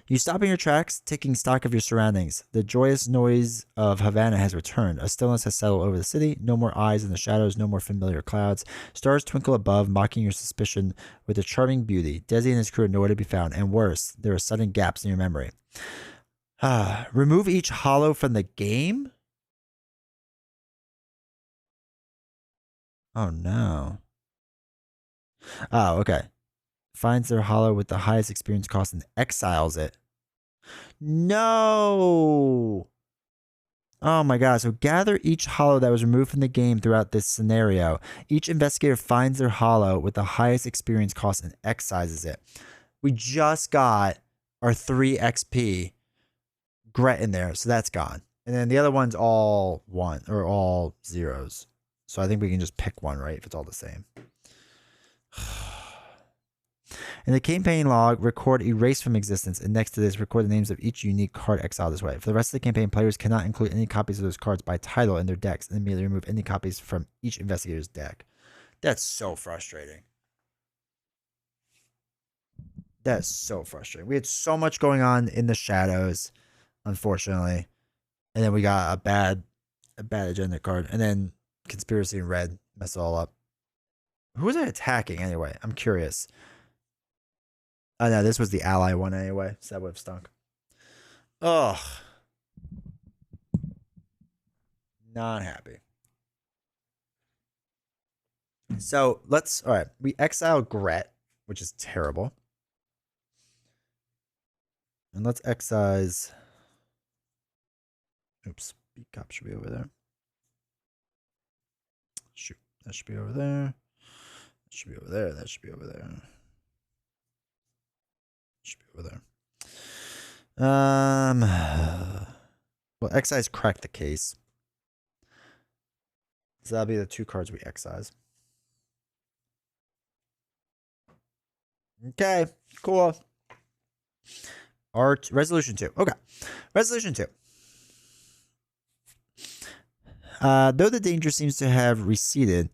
You stop in your tracks, taking stock of your surroundings. The joyous noise of Havana has returned. A stillness has settled over the city. No more eyes in the shadows, no more familiar clouds. Stars twinkle above, mocking your suspicion with a charming beauty. Desi and his crew are nowhere to be found, and worse, there are sudden gaps in your memory. Remove each hollow from the game? Oh, no. Oh, okay. Finds their hollow with the highest experience cost and exiles it. No! Oh my god, so gather each hollow that was removed from the game throughout this scenario. Each investigator finds their hollow with the highest experience cost and excises it. We just got our 3 XP Gret in there, so that's gone. And then the other one's all 1 or all 0s. So I think we can just pick one, right? If it's all the same. In the campaign log, record erase from existence, and next to this, record the names of each unique card exiled this way. For the rest of the campaign, players cannot include any copies of those cards by title in their decks, and immediately remove any copies from each investigator's deck. That's so frustrating. That's so frustrating. We had so much going on in the shadows, unfortunately, and then we got a bad agenda card, and then conspiracy in red messed it all up. Who was I attacking anyway? I'm curious. Oh no, this was the ally one anyway, so that would have stunk. Ugh. Not happy. So all right, we exile Gret, which is terrible. And let's excise. Oops, beat cop should be over there. Shoot, that should be over there. That should be over there. That should be over there. Should be over there. Well, excise cracked the case. So that'll be the 2 cards we excise. Okay, cool. Resolution 2. Okay. Resolution 2. Though the danger seems to have receded,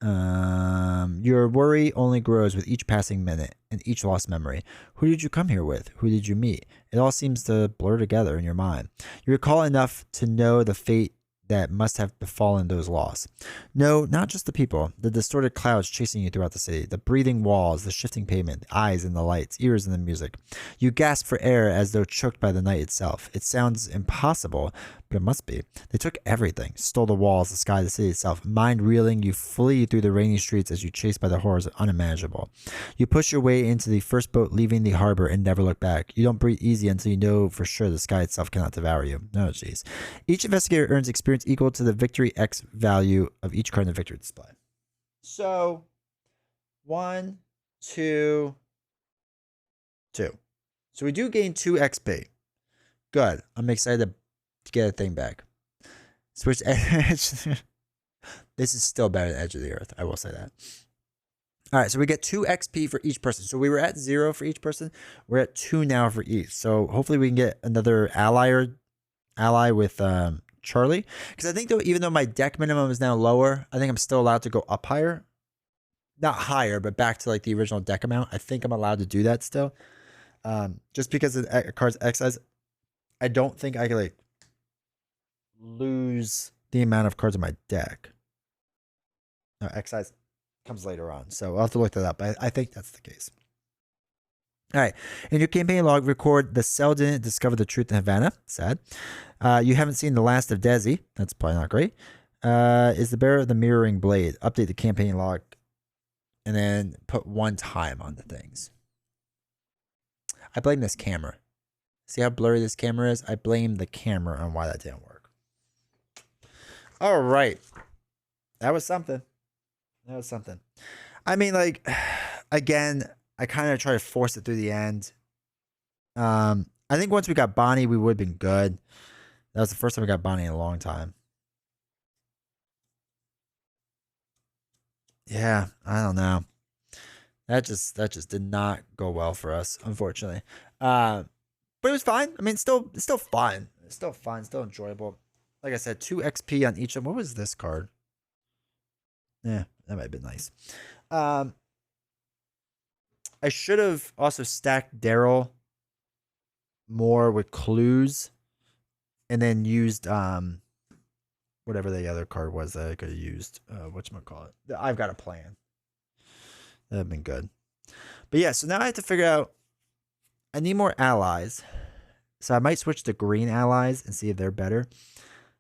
your worry only grows with each passing minute and each lost memory. Who did you come here with? Who did you meet? It all seems to blur together in your mind. You recall enough to know the fate that must have befallen those lost. No, not just the people, the distorted clouds chasing you throughout the city, the breathing walls, the shifting pavement, eyes in the lights, ears in the music. You gasp for air as though choked by the night itself. It sounds impossible, but it must be. They took everything, stole the walls, the sky, the city itself. Mind reeling, you flee through the rainy streets as you chased by the horrors unimaginable. You push your way into the first boat leaving the harbor and never look back. You don't breathe easy until you know for sure the sky itself cannot devour you. Oh, jeez. Each investigator earns experience equal to the victory X value of each card in the victory display. So, 1, 2, 2. So we do gain 2 XP. Good. I'm excited to get a thing back. Switch edge. This is still better than Edge of the Earth. I will say that. All right, so we get 2 XP for each person. So we were at 0 for each person. We're at 2 now for each. So hopefully we can get another ally with Charlie. Because I think though, even though my deck minimum is now lower, I think I'm still allowed to go up higher. Not higher, but back to like the original deck amount. I think I'm allowed to do that still. Just because of the cards excise, I don't think I can like lose the amount of cards in my deck. No, excise comes later on, so I'll have to look that up. But I think that's the case. All right. In your campaign log, record the cell didn't discover the truth in Havana. Sad. You haven't seen the last of Desi. That's probably not great. Is the bearer of the mirroring blade. Update the campaign log and then put 1 time on the things. I blame this camera. See how blurry this camera is? I blame the camera on why that didn't work. All right. That was something. That was something. I mean, like, again, I kind of try to force it through the end. I think once we got Bonnie, we would have been good. That was the first time we got Bonnie in a long time. Yeah, I don't know. That just did not go well for us, unfortunately. But it was fine. I mean, it's still fun. It's still fun. Still enjoyable. Like I said, 2 XP on each of them. What was this card? Yeah, that might have been nice. I should have also stacked Daryl more with clues, and then used whatever the other card was that I could have used. Whatchamacallit? I've got a plan. That'd have been good. But yeah, so now I have to figure out. I need more allies. So I might switch to green allies and see if they're better.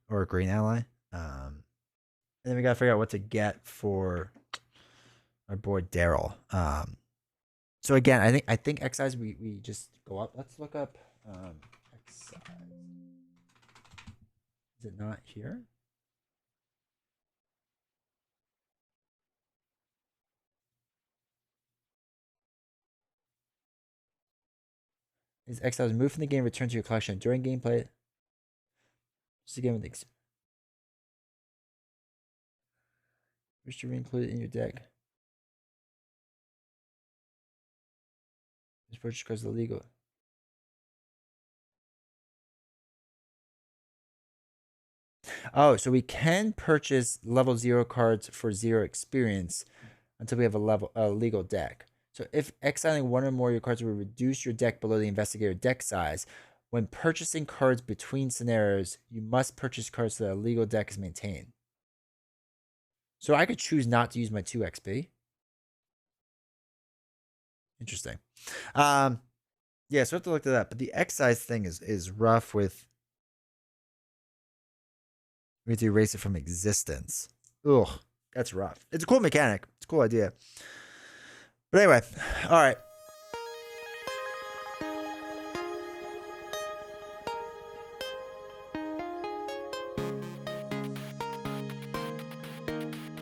Or a green ally. And then we gotta figure out what to get for our boy Daryl. So again, I think excise we just go up. Let's look up excise. Is it not here? Is exiles move from the game, return to your collection during gameplay? Just again with the wish to re-include it in your deck. This purchase cards is illegal. Oh, so we can purchase level 0 cards for 0 experience until we have a legal deck. So if exiling 1 or more of your cards will reduce your deck below the investigator deck size. When purchasing cards between scenarios, you must purchase cards so that a legal deck is maintained. So I could choose not to use my 2 XP. Interesting. Yeah, so I have to look at that. But the excise thing is rough with. We have to erase it from existence. Ugh, that's rough. It's a cool mechanic. It's a cool idea. But anyway, all right.